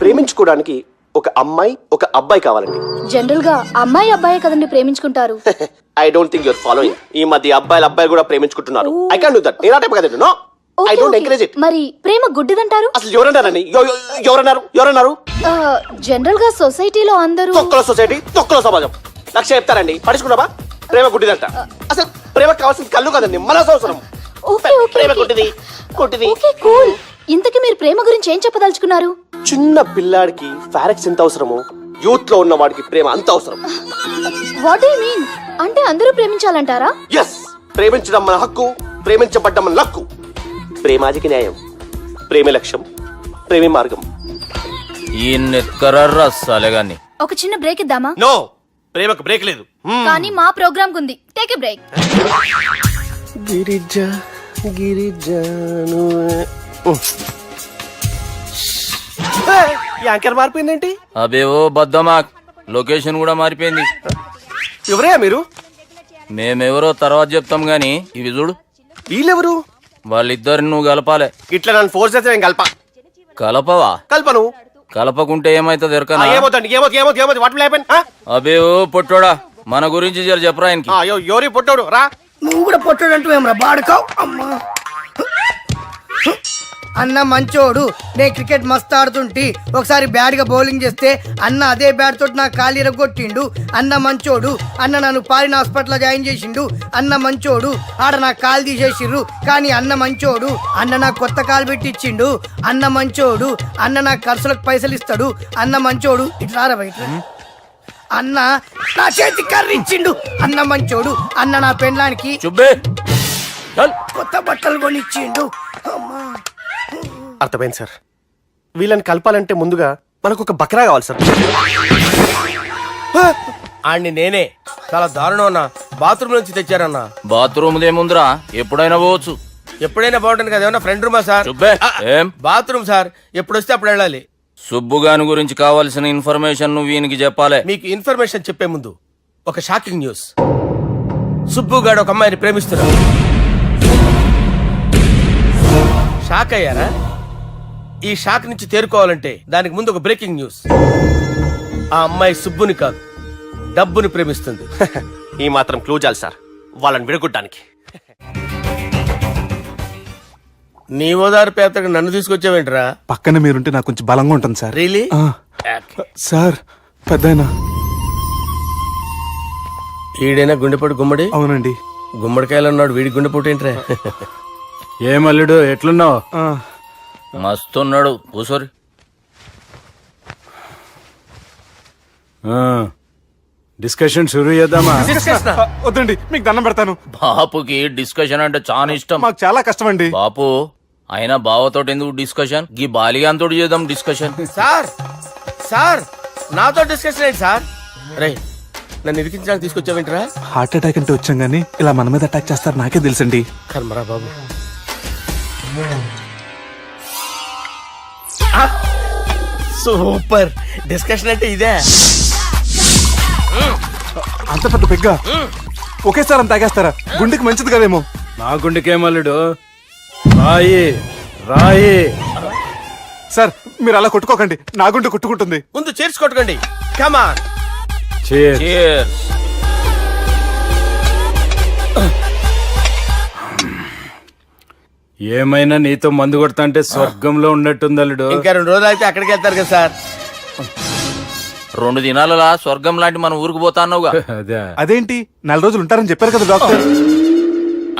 ప్రేమించుకోవడానికి ఒక అమ్మాయి ఒక అబ్బాయి కావాలండి. జనరల్ గా అమ్మాయి అబ్బాయి కదండి ప్రేమించుకుంటారు. I don't think you're following. ఈ మధ్య అబ్బాయిలు కూడా ప్రేమించుకుంటున్నారు. I can't do that. నేను ఆ టైప్ కదండి. No, I don't encourage it. మరి ప్రేమ గుడ్డిదంటారు? అసలు ఎవరన్నారండి? ఎవరన్నారు? జనరల్ గా సొసైటీలో అందరూ తొక్కల సొసైటీ, తొక్కల సమాజం. లక్ష చెప్తారండి, పడుచుకున్నావా? ప్రేమ గుడ్డిదంట. అసలు ప్రేమ కావాల్సిన కళ్ళు కదండి, మనసు అవసరం. ఓకే ఓకే ప్రేమ గుడ్డిది. Okay cool. ఇంతకీ మీరు ప్రేమ గురించి ఏం చెప్పదలుచుకున్నారు? చిన్న పిల్లాడికి ఫారెక్స్ ఎంత అవసరమో యూత్ లో ఉన్న వాడికి ప్రేమ అంత అవసరం. What do you mean? అంటే అందరూ ప్రేమించాలంటారా? ఎస్, ప్రేమించడం మన హక్కు, ప్రేమించబడ్డం మన లక్కు. ప్రేమాజికి న్యాయం, ప్రేమ లక్ష్యం, ప్రేమి మార్గం. ఈ నెత్కరర్రా సాలెగాన్ని. ఒక చిన్న బ్రేక్ ఇద్దామా? నో, ప్రేమకు బ్రేక్ లేదు. కానీ మా ప్రోగ్రామ్ కుంది. Take a break. యాంకర్ మారిపోయిందేంటి? అబే ఓ బద్దమాక్, లొకేషన్ కూడా మారిపోయింది. ఎవరయ్యా మీరు? మేమెవరో తర్వాత చెప్తాం గాని ఇవి చూడు. వీళ్ళెవరు? వాళ్ళిద్దరిని నువ్వు కలపాలే. ఇట్లా నన్ను ఫోర్స్ చేస్తే నేను కలపవా? కల్పను. కలపకుంటే ఏమైతుంది ఎరకనా? ఏమవుతుంది? What will happen? అబే ఓ పొట్టోడా, మన గురించి జర చెప్పరా ఆయనకి. ఎవరి పొట్టాడు రా. నువ్వు కూడా పొట్టాడంటూ ఏమరా బాడుకావు? అమ్మా అన్న మంచోడు, నేను క్రికెట్ మస్తు ఆడుతుంటి. ఒకసారి బ్యాట్ గా బౌలింగ్ చేస్తే అన్న అదే బ్యాట్ తోటి నా కాలు ఇరగొట్టిండు. అన్న మంచోడు, అన్న నన్ను పాలిన హాస్పిటల్ జాయిన్ చేసిండు. అన్న మంచోడు, ఆడ నా కాలు తీసేసిర్రు కానీ అన్న మంచోడు. అన్న నాకు కొత్త కాలు పెట్టిచ్చిండు. అన్న మంచోడు, అన్న నాకు ఖర్చులకు పైసలు ఇస్తాడు. అన్న మంచోడు. ఇట్లా రా బయట. అన్న నా చేతి కర్రీ ఇచ్చిండు. అన్న మంచోడు. అన్న నా పెండ్లానికి చుబ్బే కొత్త బట్టలు కొనిచ్చిండు. అమ్మా అర్థమైంది సార్. వీళ్ళని కలపాలంటే ముందుగా మనకు ఒక బక్రా కావాలి సార్. ఆడిని నేనే చాలా దారుణం అన్నా. బాత్రూమ్ నుంచి తెచ్చారన్నా. బాత్రూమ్ దేముందిరా, ఎప్పుడైనా పోవచ్చు. ఎప్పుడైనా బాగుంటుంది కదా. ఏమన్నా ఫ్రెండ్ రూమా సార్? చుబ్బే ఏం బాత్రూమ్ సార్, ఎప్పుడు వస్తే అప్పుడు వెళ్ళాలి. సుబ్బుగాని గురించి కావాల్సిన ఇన్ఫర్మేషన్ నువ్వు వీనికి చెప్పాలే. మీకు ఇన్ఫర్మేషన్ చెప్పే ముందు ఒక షాకింగ్ న్యూస్. సుబ్బుగాడు ఒక అమ్మాయిని ప్రేమిస్తున్నాడు. షాక్ అయ్యారా? ఈ షాక్ నుంచి తేరుకోవాలంటే దానికి ముందు ఒక బ్రేకింగ్ న్యూస్. ఆ అమ్మాయి సుబ్బుని కాదు, డబ్బుని ప్రేమిస్తుంది. ఈ మాత్రం క్లూ చాలు సార్ వాళ్ళని విడగొట్టడానికి. నీ ఓదారు పేదకు నన్ను తీసుకొచ్చావేంట్రా? పక్కన మీరుంటే నాకు కొంచెం బలంగా ఉంటుంది సార్. రియలీ? సార్ పెద్దయినా. ఈడైనా గుండెపోటు గుమ్మడి? అవునండి. గుమ్మడికాయలు ఉన్నాడు, వీడి గుండెపోటు ఏంట్రా? ఏమల్లుడు ఎట్లున్నావు? మస్తున్నాడు కూసోరి. డిస్కషన్ షురూ చేద్దామా? వద్దండి, మీకు దండం పెడతాను. బాపుకి డిస్కషన్ అంటే చాలా ఇష్టం. మాకు చాలా కష్టం అండి. బాపు అయినా బావతోటి ఎందుకు డిస్కషన్? గీ బాలిగాంతో చేద్దాం డిస్కషన్. సార్ సార్ నాతో డిస్కషన్ ఏంటి సార్? రే నన్ను ఇరికించడానికి తీసుకొచ్చావేంట్రా? హార్ట్ అటాక్ అంటే వచ్చాం గానీ ఇలా మన మీద అటాక్ చేస్తారు నాకే తెలుసండి. కర్మరా బాబు. సూపర్ డిస్కషన్ అంటే ఇదే. అంత పెద్ద పెగ్గ ఒకేసారి అంత తాగేస్తారా? గుండెకి మంచిది కదేమో. నా గుండెకేమల్లుడు రాయి రాయి. సార్ మీరు అలా కొట్టుకోకండి, నా గుండె కొట్టుకుంటుంది. ముందు చేర్చి కొట్టుకోండి. కమాన్. Cheers. ఏమైనా నీతో మందు కొడతా అంటే స్వర్గంలో ఉన్నట్టుంది అల్లుడు. ఇంకా 2 రోజులు అయితే అక్కడికి వెళ్తారు కదా సార్. 2 దినాలలా స్వర్గం లాంటి మన ఊరికి పోతాన్నావుగా. అదే అదేంటి 4 రోజులు ఉంటారని చెప్పారు కదా డాక్టర్.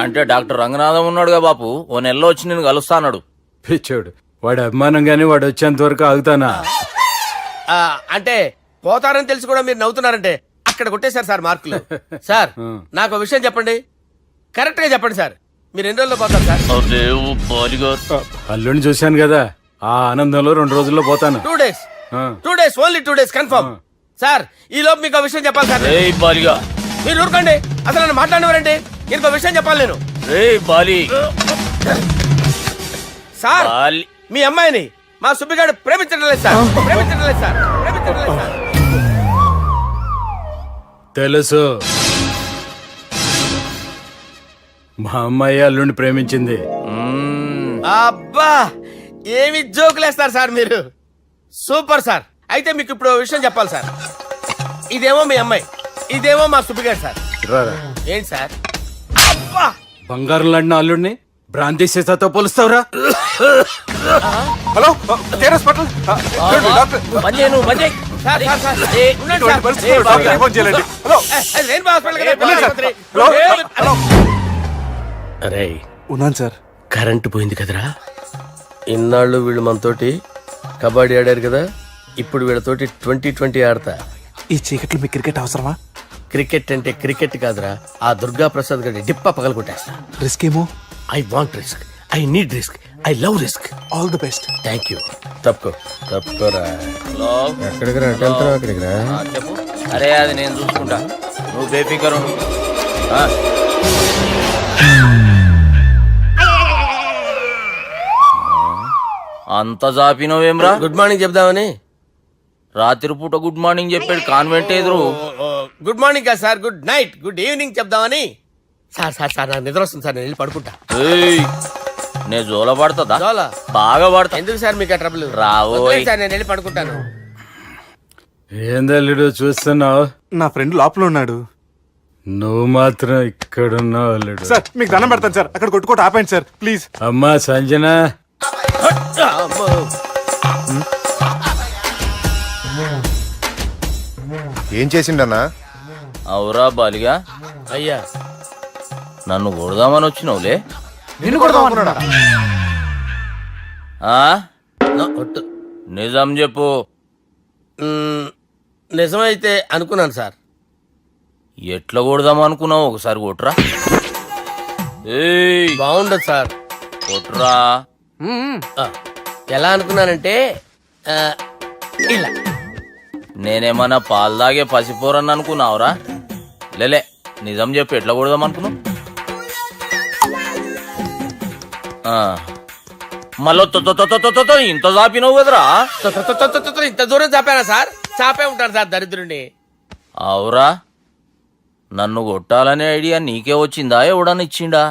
అంటే డాక్టర్ రంగనాథం ఉన్నాడుగా బాపు, ఓ నెలలో వచ్చి నేను కలుస్తాన్నాడు. పిచ్చోడు, వాడి అభిమానం గాని వాడు వచ్చేంత వరకు ఆగుతానా? అంటే పోతారని తెలిసి కూడా మీరు నవ్వుతున్నారంటే అక్కడ కొట్టేశారు సార్ మార్కులు. సార్ నాకు ఒక విషయం చెప్పండి, కరెక్ట్ గా చెప్పండి సార్. మీరు ఎన్ని రోజుల్లో పోతారు సార్? అదే ఓ బాలిగా. అల్లుడిని చూశాను కదా, ఆ ఆనందంలో 2 రోజుల్లో పోతాను 2 days ఆ. 2 days only 2 days confirm sir ఈ లోపు మీకు విషయం చెప్పాలి సార్ రేయ్ బాలిగా మీరు ఊరుకోండి అసలు నన్ను మాట్లాడినవారండి ఇంకో విషయం చెప్పాలి నేను రేయ్ బాలి సార్ బాలి మీ అమ్మాయిని మా సుబ్బిగాడు ప్రేమించడం లేదు సార్ ప్రేమించడం లేదు సార్ ప్రేమించడం లేదు సార్ తెలుసు మా అమ్మాయి అల్లుడిని ప్రేమించింది. అబ్బా ఏమి జోకులేస్తారు సార్ మీరు సూపర్ సార్ అయితే మీకు ఇప్పుడు ఓ విషయం చెప్పాలి సార్ ఇదేమో మీ అమ్మాయి ఇదేమో మా సుబ్బిగాడు సార్ రారా. ఏంటి సార్ అబ్బా బంగారం లాంటి అల్లుడిని భ్రాంతి సీతతో పోలుస్తావురా? హలో హాస్పిటల్ పని చేయను పని చేయి సార్ సార్ సార్ ఉండండి సార్. ఫోన్ చేయాలండి. హలో అది రెయిన్బో హాస్పిటల్ కదా, వెళ్ళండి సార్. ఆసుపత్రి. హలో అరే ఉన్నాను సార్. కరెంటు పోయింది కదరా ఇన్నాళ్ళు వీళ్ళు మనతోటి కబడ్డీ ఆడారు కదా ఇప్పుడు వీళ్ళతోటి 2020 ఆడతా ఈ చీకట్లో మీ క్రికెట్ అవసరమా? క్రికెట్ అంటే క్రికెట్ కాదురా ఆ దుర్గా ప్రసాద్ గారి డిప్ప పగల కొట్టేస్తా రిస్క్ ఏమో. I want risk I need risk I love risk all the best. Thank you తప్పుకోరా హలో ఎక్కడికి రా వెళ్తావు అక్కడికి రా చెప్పు. అరే అది నేను చూసుకుంటా, నువ్వు బేఫికర్ ఉండు. ఆ. అంత జాపినవేమ్రా? గుడ్ మార్నింగ్ చెప్దామని రాత్రి పూట గుడ్ మార్నింగ్ చెప్పాడు కాన్వెంట్ ఎదురు. గుడ్ మార్నింగ్ కాదు sir good night good evening చెప్దామని సార్ సార్ సార్ నాకు నిద్ర వస్తుంది సార్ నేను వెళ్ళి పడుకుంటా ఏయ్, నే జోల పడుతుందా? చాలా బాగా పడతా. ఎందుకు సార్ మీకు ఆ ట్రబుల్ రావోయ్. వదిలేయ్ సార్ నేను వెళ్ళి పడుకుంటాను ఏందల్లుడు చూస్తున్నావు? నా ఫ్రెండ్ లోపల ఉన్నాడు నువ్వు మాత్రం ఇక్కడున్నావు అల్లుడు. సార్. మీకు దండం పెడతాను సార్, అక్కడ కొట్టుకోట ఆపండి సార్ ప్లీజ్. అమ్మా సంజన, అమ్మో. ఏం చేసిండన్నా? అవురా బాలిగా, అయ్యా నన్ను కొడదామని వచ్చినావులే. నిన్ను కొడదామన్నాడా? ఆ? ఒట్టు. నిజం చెప్పు. నిజమైతే అనుకున్నాను సార్ ఎట్లా కొడదాం అనుకున్నావు? ఒకసారి కొట్రా. ఏయ్ బాగుండదు సార్ కొట్రా. ఆ, ఎలా అనుకున్నానంటే ఆ, ఇలా నేనేమన్నా పాలు తాగే పసిపోరని అనుకున్నావురా? లేలే నిజం చెప్పు, ఎట్లా కొడదాం అనుకున్నావు? మళ్ళీ ఇంత చాపినావు కదరా? ఇంత దూరం చాపానా సార్? చాపే ఉంటాను సార్ దరిద్రుడిని. అవురా, నన్ను కొట్టాలనే ఐడియా నీకే వచ్చిందా? ఎవడన్నా ఇచ్చిండా?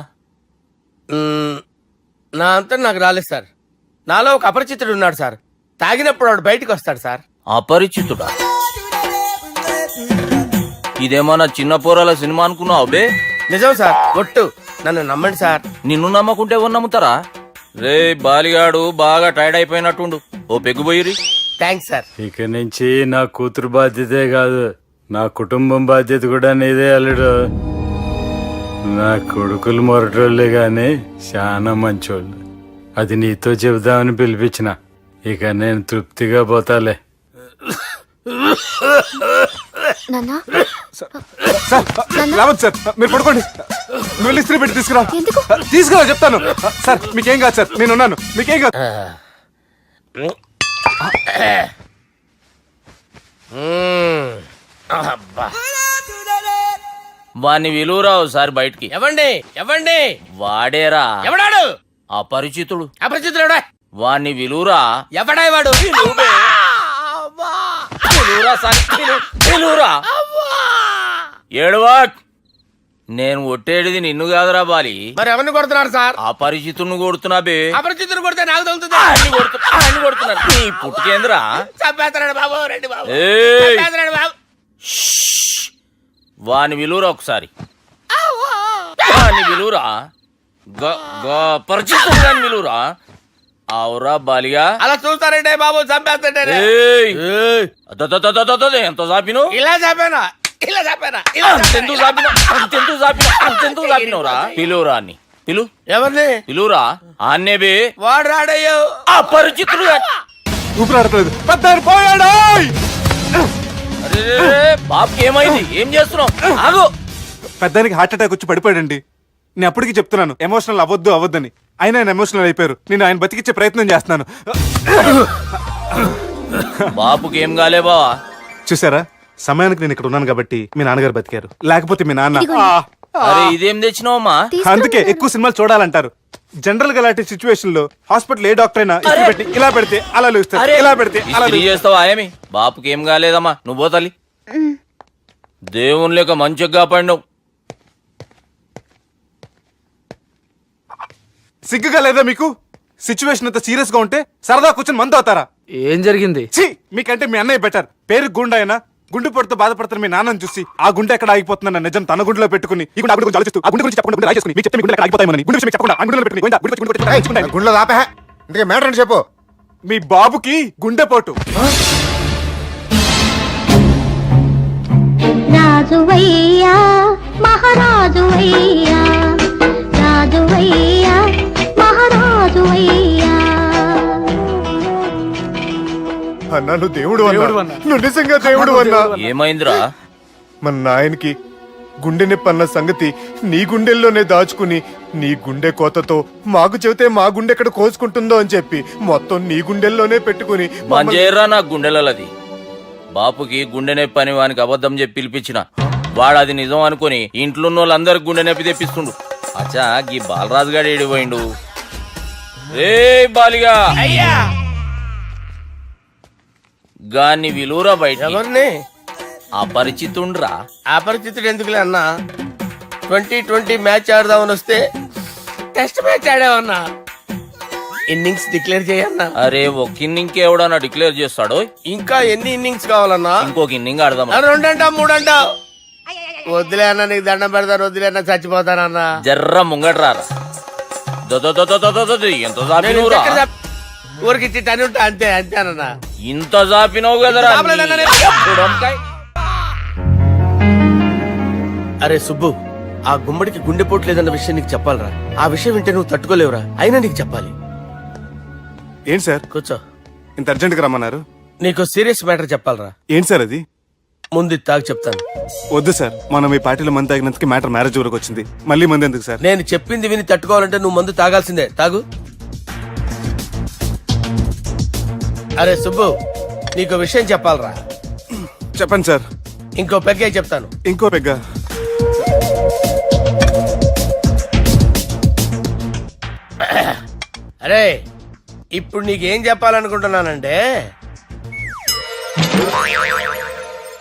నా అంతా నాకు రాలేదు సార్. నాలో ఒక అపరిచితుడు ఉన్నాడు సార్. తాగినప్పుడు వాడు బయటికి వస్తాడు సార్. అపరిచితుడా? ఇదేమన్నా చిన్న పోరాల సినిమా అనుకున్నావు బే? నిజం సార్ ఒట్టు. నన్ను నమ్మండి సార్. నిన్ను నమ్మకుంటే ఎవరు నమ్ముతారా? రే బాలిగాడు బాగా టైర్డ్ అయిపోయినట్టుండు, ఓ పెగ్గుబోయిరి. Thanks sir. ఇక నుంచి నా కూతురు బాధ్యతే కాదు, నా కుటుంబం బాధ్యత కూడా నీదే అల్లుడు. నా కొడుకులు మొరటోళ్ళే గాని చాలా మంచోళ్ళు. అది నీతో చెబుదామని పిలిపించిన. ఇక నేను తృప్తిగా పోతాలే. నాన్నా సార్ రావద్దు సార్, మీరు పడుకోండి. నువ్వు వెళ్ళి ఇస్త్రీ పెట్టి తీసుకురా. ఎందుకు? తీసుకురా చెప్తాను. సార్ మీకేం కాదు సార్, నేను ఉన్నాను, మీకేం కాదు. అబ్బా. వాణ్ణి విలువరా ఒకసారి బయటికి. ఎవండి ఎవండి వాడేరా ఎవడాడు? అపరిచితుడు. అపరిచితుడు ఎవడా? వాణ్ణి విలువరా. ఎవడా వాడు? విలువరా సార్, విలువరా. ఏడవా, నేను కొట్టేడిది నిన్ను కాదురా బాలి. మరి ఎవరిని కొడుతున్నారు సార్? అపరిచితుడిని కొడుతున్నా బే. అపరిచితుడు కొడితే నాకు తగులుతుంది. అన్ని కొడుతున్నారు. నీ పుట్టుకేంద్రా? చంపేస్తున్నాడు బాబు, రండి బాబు. ఏయ్! చంపేస్తున్నాడు బాబు. వాని విలువరా ఒకసారి. వాని విలువరా. పరిచితుడు గాని విలువరా. అవురా బాలిగా. అలా చూస్తారంటే బాబు చంపేస్తాడే. ఏయ్! ఎంత చాపిను? ఇలా చంపానా? ఇలా చంపానా? అంతెందుకు చాపినవురా? పిలువురా అని పిలు. ఎవరిని పిలువురా. ఆన్నే బే. వాడు రాడయ్యో. అపరిచితుడు గాని. ఊపిరాడట్లేదు. పెద్ద ఆయన పోయాడు. బాబుకి ఏమైంది? ఏం చేస్తున్నావు? ఆగు. పెద్దానికి హార్ట్ అటాక్ వచ్చి పడిపోయాడండి. నేను అప్పటికి చెప్తున్నాను ఎమోషనల్ అవ్వద్దని. అయినా ఆయన ఎమోషనల్ అయిపోయారు. నేను ఆయన బతికిచ్చే ప్రయత్నం చేస్తున్నాను. బాపుకి ఏం కాలే బావా? చూసారా, సమయానికి నేను ఇక్కడ ఉన్నాను కాబట్టి మీ నాన్నగారు బతికారు. లేకపోతే మీ నాన్న అరే ఇదేం తెచ్చినావమ్మా? అందుకే ఎక్కువ సినిమాలు చూడాలంటారు. జనరల్ గా అలాంటి సిచ్యువేషన్ లో హాస్పిటల్ ఏ డాక్టర్ అయినా ఇస్త్రీ పెట్టి ఇలా పెడితే అలా లూస్తారు, ఇలా పెడితే అలా ఇస్త్రీ చేస్తావా ఏమి? బాపుకి ఏం కాలేదమ్మా, నువ్వు పోతల్లి. దేవుని లేక మంచిగా కాపాడినావు. సిగ్గుగా లేదా మీకు? సిచ్యువేషన్ అంత సీరియస్ గా ఉంటే సరదా కూర్చొని మందు అవుతారా? ఏం జరిగింది? ఛీ, మీకంటే మీ అన్నయ్య బెటర్. పేరు గుండె అయినా గుండె పొడితో బాధపడుతున్న మీ నాన్నని చూసి ఆ గుండె ఎక్కడ ఆగిపోతుందన్న నిజం తన గుండెలో పెట్టుకుని ఈ గుండె గురించి ఆలోచిస్తూ ఆ గుండె గురించి చెప్పకుండా రాయి చేసుకుని మీకు చెప్తే మీ గుండె ఎక్కడ ఆగిపోతాయని గుండె విషయం చెప్పకుండా ఆ గుండెలో పెట్టుకుని గుండెలో రాపే ఇంతకే మ్యాటర్ అని చెప్పు. మీ బాబుకి గుండెపోటు. రాజువయ్యా మహారాజువయ్యా, రాజువయ్యా మహారాజువయ్యా. అన్నా నువ్వు దేవుడు అన్నా, నువ్వు నిజంగా దేవుడు అన్నా. ఏమైందిరా? మన నాయనకి గుండె నొప్పి అన్న సంగతి నీ గుండెల్లోనే దాచుకుని నీ గుండె కోతతో మాకు చెబితే మా గుండె ఎక్కడ కోసుకుంటుందో అని చెప్పి మొత్తం నీ గుండెల్లోనే పెట్టుకుని మంజేర్రా నా గుండెలది. బాపుకి గుండె నొప్పి అని వానికి అబద్ధం చెప్పి పిలిపించిన వాడు అది నిజం అనుకుని ఇంట్లో ఉన్న వాళ్ళందరికి గుండె నొప్పి తెప్పిస్తుండు. అచ్చా గీ బాలరాజు గారు ఏడిపోయిండు. రే బాలిగా అయ్యా గాన్ని విలువరా బయట. ఎవరిని? అపరిచితుండ్రా. అపరిచితుడు ఎందుకులే అన్నా? 2020 మ్యాచ్ ఆడదామని వస్తే టెస్ట్ మ్యాచ్ ఆడావన్నా. ఇన్నింగ్స్ డిక్లేర్ చేయన్నా. అరే ఒక ఇన్నింగ్ ఎవడన్నా డిక్లేర్ చేస్తాడో? ఇంకా ఎన్ని ఇన్నింగ్స్ కావాలన్నా? ఇంకొక ఇన్నింగ్ ఆడదాం. 2 అంటావు 3 అంటావు? వద్దులే అన్న, నీకు దండం పెడతాను. వద్దులే అన్న, చచ్చిపోతానన్నా. జర్ర ముంగట్రా. ఎంత జాపినవురా? ఊరికి తని ఉంటా అంతే అంతేనన్నా. ఇంత జాపినవు కదరా. అరే సుబ్బు, ఆ గుమ్మడికి గుండెపోటు లేదన్న విషయం నీకు చెప్పాలరా. ఆ విషయం వింటే నువ్వు తట్టుకోలేవురా. అయినా నీకు చెప్పాలి. ఏంటి సార్ కూర్చో. ఇంత అర్జెంట్ గా రమ్మన్నారు? నీకు సీరియస్ మ్యాటర్ చెప్పాలరా. ఏంటి సార్ అది? ముందు తాగు చెప్తాను. వద్దు సార్, మనం ఈ పార్టీలో మంది తాగినందుకు మ్యాటర్ మ్యారేజ్ వరకు వచ్చింది. మళ్ళీ మంది ఎందుకు సార్? నేను చెప్పింది విని తట్టుకోవాలంటే నువ్వు మందు తాగాల్సిందే. తాగు. అరే సుబ్బు, నీకు విషయం చెప్పాలరా. చెప్పండి సార్. ఇంకో పెగ్గే చెప్తాను. ఇంకో పెగ్గా? అరే ఇప్పుడు నీకేం చెప్పాలనుకుంటున్నానంటే,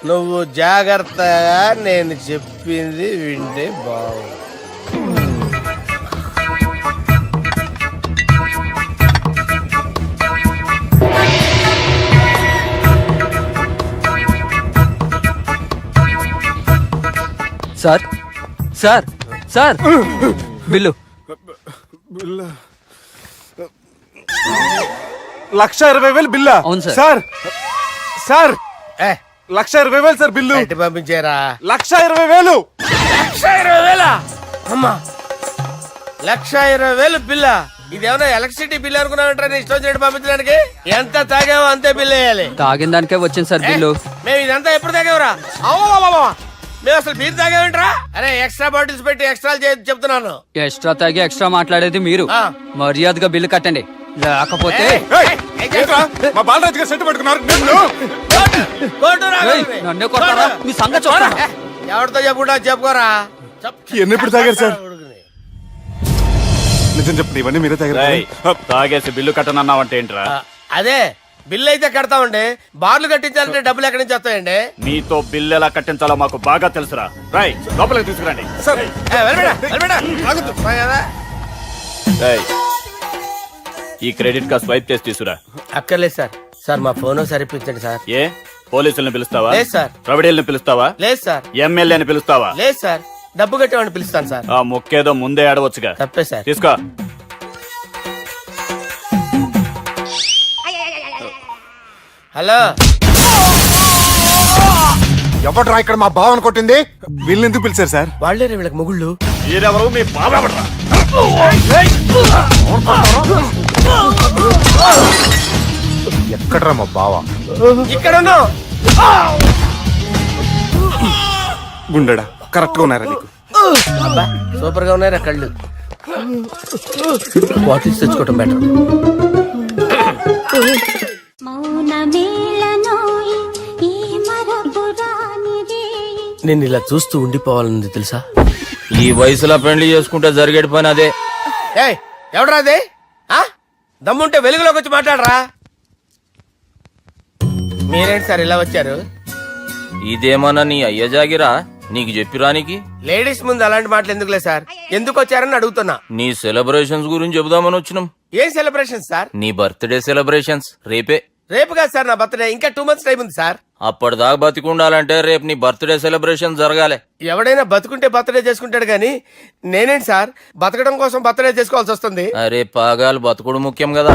నువ్వు జాగ్రత్తగా నేను చెప్పింది వింటే బాగు. Sir sir sir bill. 1,20,000 బిల్లా? అవును సార్. సార్ సార్ ఏ 1,20,000 సార్ బిల్లు. బయట పంపించారా? 1,20,000. 1,20,000 అమ్మా, 1,20,000 బిల్ల. ఇదేమన్నా ఎలక్ట్రిసిటీ బిల్ అనుకున్నామంటారా? నీ ఇష్టం వచ్చినట్టు పంపించడానికి. ఎంత తాగామో అంతే బిల్ వేయాలి. తాగిన దానికే వచ్చింది సార్ బిల్లు. మేము ఇదంతా ఎప్పుడు తాగేవరా? మేము అసలు బీర్ తాగేమంటారా? అరే ఎక్స్ట్రా బాటిల్స్ పెట్టి ఎక్స్ట్రా చెప్తున్నాను. ఎక్స్ట్రా తాగి ఎక్స్ట్రా మాట్లాడేది మీరు. ఆ. మర్యాదగా బిల్లు కట్టండి, లేకపోతే ఏంట్రా, మా బాలరాజు గారు సెట్ పట్టుకున్నారు. నన్నే కొడతారా? మీ సంగతి చూస్తాను. ఎవరితో చెప్పుకుంటా చెప్పుకోరా. ఎన్నెప్పుడు తాగారు సార్? నిజం చెప్పండి, ఇవన్నీ మీరే తాగారు? తాగేసి బిల్లు కట్టనన్నావంటే ఏంట్రా? అదే బిల్లు అయితే కడతామండి. బార్లు కట్టించాలంటే డబ్బులు ఎక్కడి నుంచి వస్తాయండి? నీతో బిల్లు ఎలా కట్టించాలో మాకు బాగా తెలుసురా. రై లోపలికి తీసుకురండి. ఈ క్రెడిట్ కార్డ్ స్వైప్ చేసి తీసుకురా. అక్కర్లేదు సార్. సార్ మా ఫోన్ సరిపించండి సార్. ఏ పోలీసుల్ని పిలుస్తావా? లేదు సార్. ప్రొవిడీల్ని పిలుస్తావా? లేదు సార్. ఎమ్మెల్యేని పిలుస్తావా? లేదు సార్. డబ్బు కట్టేవాడిని పిలుస్తాను సార్. ఆ మొక్కేదో ముందే ఆడవచ్చుగా. తప్పే సార్. తీసుకో. హలో, ఎవడ్రా ఇక్కడ మా బావని కొట్టింది? వీళ్ళని ఎందుకు పిలిచారు సార్? వాళ్ళే వీళ్ళకి మొగుళ్ళు. మీరెవరు? మీ బాబా. ఎక్కడ్రా మా బావ? ఇక్కడ ఉన్నావు. గుండెడా కరెక్ట్ గా ఉన్నారా నీకు? అబ్బా సూపర్ గా ఉన్నాయిరా కళ్ళు. బాటిల్స్ తెచ్చుకోవటం బెటర్. నేను ఇలా చూస్తూ ఉండిపోవాలన్నది తెలుసా? ఈ వయసులో పెళ్లి చేసుకుంటే జరిగేటి పని అదే. ఏయ్ ఎవడరా అదే? దమ్ముంటే వెలుగులోకి వచ్చి మాట్లాడరా. మీరేంటి సార్ ఇలా వచ్చారు? ఇదేమన్నా నీ అయ్య జాగిరా నీకు చెప్పిరానికి? లేడీస్ ముందు అలాంటి మాటలు ఎందుకులే సార్, ఎందుకు వచ్చారని అడుగుతున్నా. నీ సెలబ్రేషన్స్ గురించి చెబుదామని వచ్చినాం. ఏం సెలబ్రేషన్ సార్? నీ బర్త్డే సెలబ్రేషన్స్ రేపే. రేపు కాదు సార్ నా బర్త్డే, ఇంకా 2 months టైం ఉంది సార్. అప్పటిదాకా బతికుండాలంటే రేపు నీ బర్త్డే సెలబ్రేషన్ జరగాలి. ఎవడైనా బతుకుంటే బర్త్డే చేసుకుంటాడు కానీ నేనేంటి సార్ బతకడం కోసం బర్త్డే చేసుకోవాల్సి వస్తుంది? అరే పాగాలు బతుకుడు ముఖ్యం కదా.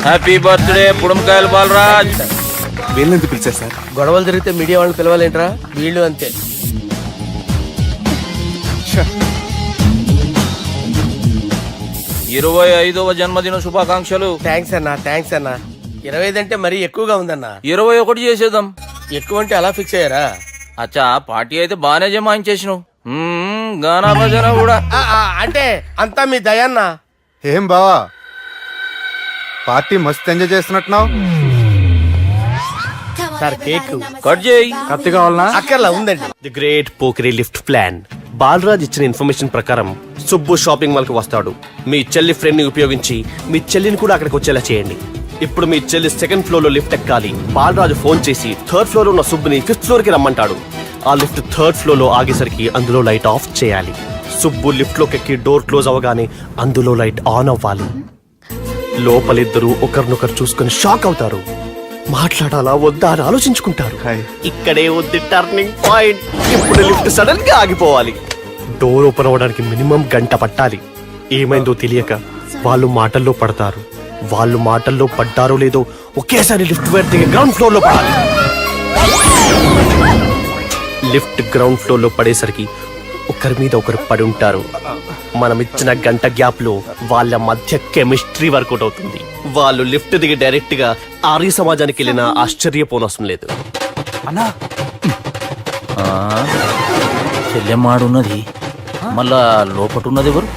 హ్యాపీ బర్త్డే పుడుమకాయలు బాలరాజ్. వీళ్ళని పిలిచారు సార్. గొడవలు జరిగితే మీడియా వాళ్ళని పిలవాలేంట్రా? వీళ్ళు అంతే. 25వ జన్మదిన శుభాకాంక్షలు. థ్యాంక్స్ అన్నా, థ్యాంక్స్ అన్నా. 25 అంటే మరీ ఎక్కువగా ఉందన్నా. 21 చేసేద్దాం. ఎక్కువ అంటే అలా ఫిక్స్ అయ్యారా? అచ్చా పార్టీ అయితే బానే జమాయించేసినావు. గానా భజన కూడా. అంటే అంతా మీ దయన్నా. ఏం బావా పార్టీ మస్తు ఎంజాయ్ చేస్తున్నట్టున్నావు. సార్ కేక్ కట్ చేయి. కత్తి కావాలనా? అక్కర్లా ఉందండి. ది గ్రేట్ పోకరీ లిఫ్ట్ ప్లాన్. బాలరాజ్ ఇచ్చిన ఇన్ఫర్మేషన్ ప్రకారం సుబ్బు షాపింగ్ మాల్ కి వస్తాడు. మీ చెల్లి ఫ్రెండ్ ని ఉపయోగించి మీ చెల్లిని కూడా అక్కడికి వచ్చేలా చేయండి. ఇప్పుడు మీ చెల్లి 2nd floor లో లిఫ్ట్ ఎక్కాలి. బాలరాజు ఫోన్ చేసి 3rd floor లో ఉన్న సుబ్బుని 5th floor కి రమ్మంటాడు. ఆ లిఫ్ట్ 3rd floor లో ఆగేసరికి అందులో లైట్ ఆఫ్ చేయాలి. సుబ్బు లిఫ్ట్ లోకి ఎక్కి డోర్ క్లోజ్ అవ్వగానే అందులో లైట్ ఆన్ అవ్వాలి. లోపలిద్దరూ ఒకరినొకరు చూసుకుని షాక్ అవుతారు. మాట్లాడాలా వద్దా అని ఆలోచించుకుంటారు. ఇక్కడే ఉంది టర్నింగ్ పాయింట్. ఇప్పుడు లిఫ్ట్ సడన్ గా ఆగిపోవాలి. డోర్ ఓపెన్ అవ్వడానికి మినిమం గంట పట్టాలి. ఏమైందో తెలియక వాళ్ళు మాటల్లో పడతారు. వాళ్ళు మాటల్లో పడ్డారో లేదో ఒకేసారి లిఫ్ట్ వైర్ దిగి గ్రౌండ్ ఫ్లోర్ లో పడాలి. లిఫ్ట్ గ్రౌండ్ ఫ్లోర్ లో పడేసరికి ఒకరి మీద ఒకరు పడి ఉంటారు. మనం ఇచ్చిన గంట గ్యాప్ లో వాళ్ళ మధ్య కెమిస్ట్రీ వర్కౌట్ అవుతుంది. వాళ్ళు లిఫ్ట్ దిగి డైరెక్ట్ గా ఆర్య సమాజానికి వెళ్ళినా ఆశ్చర్యపోనవసరం లేదు. అన్నా చెల్లెమ్మాడున్నది మళ్ళా లోపటున్నది ఎవరు?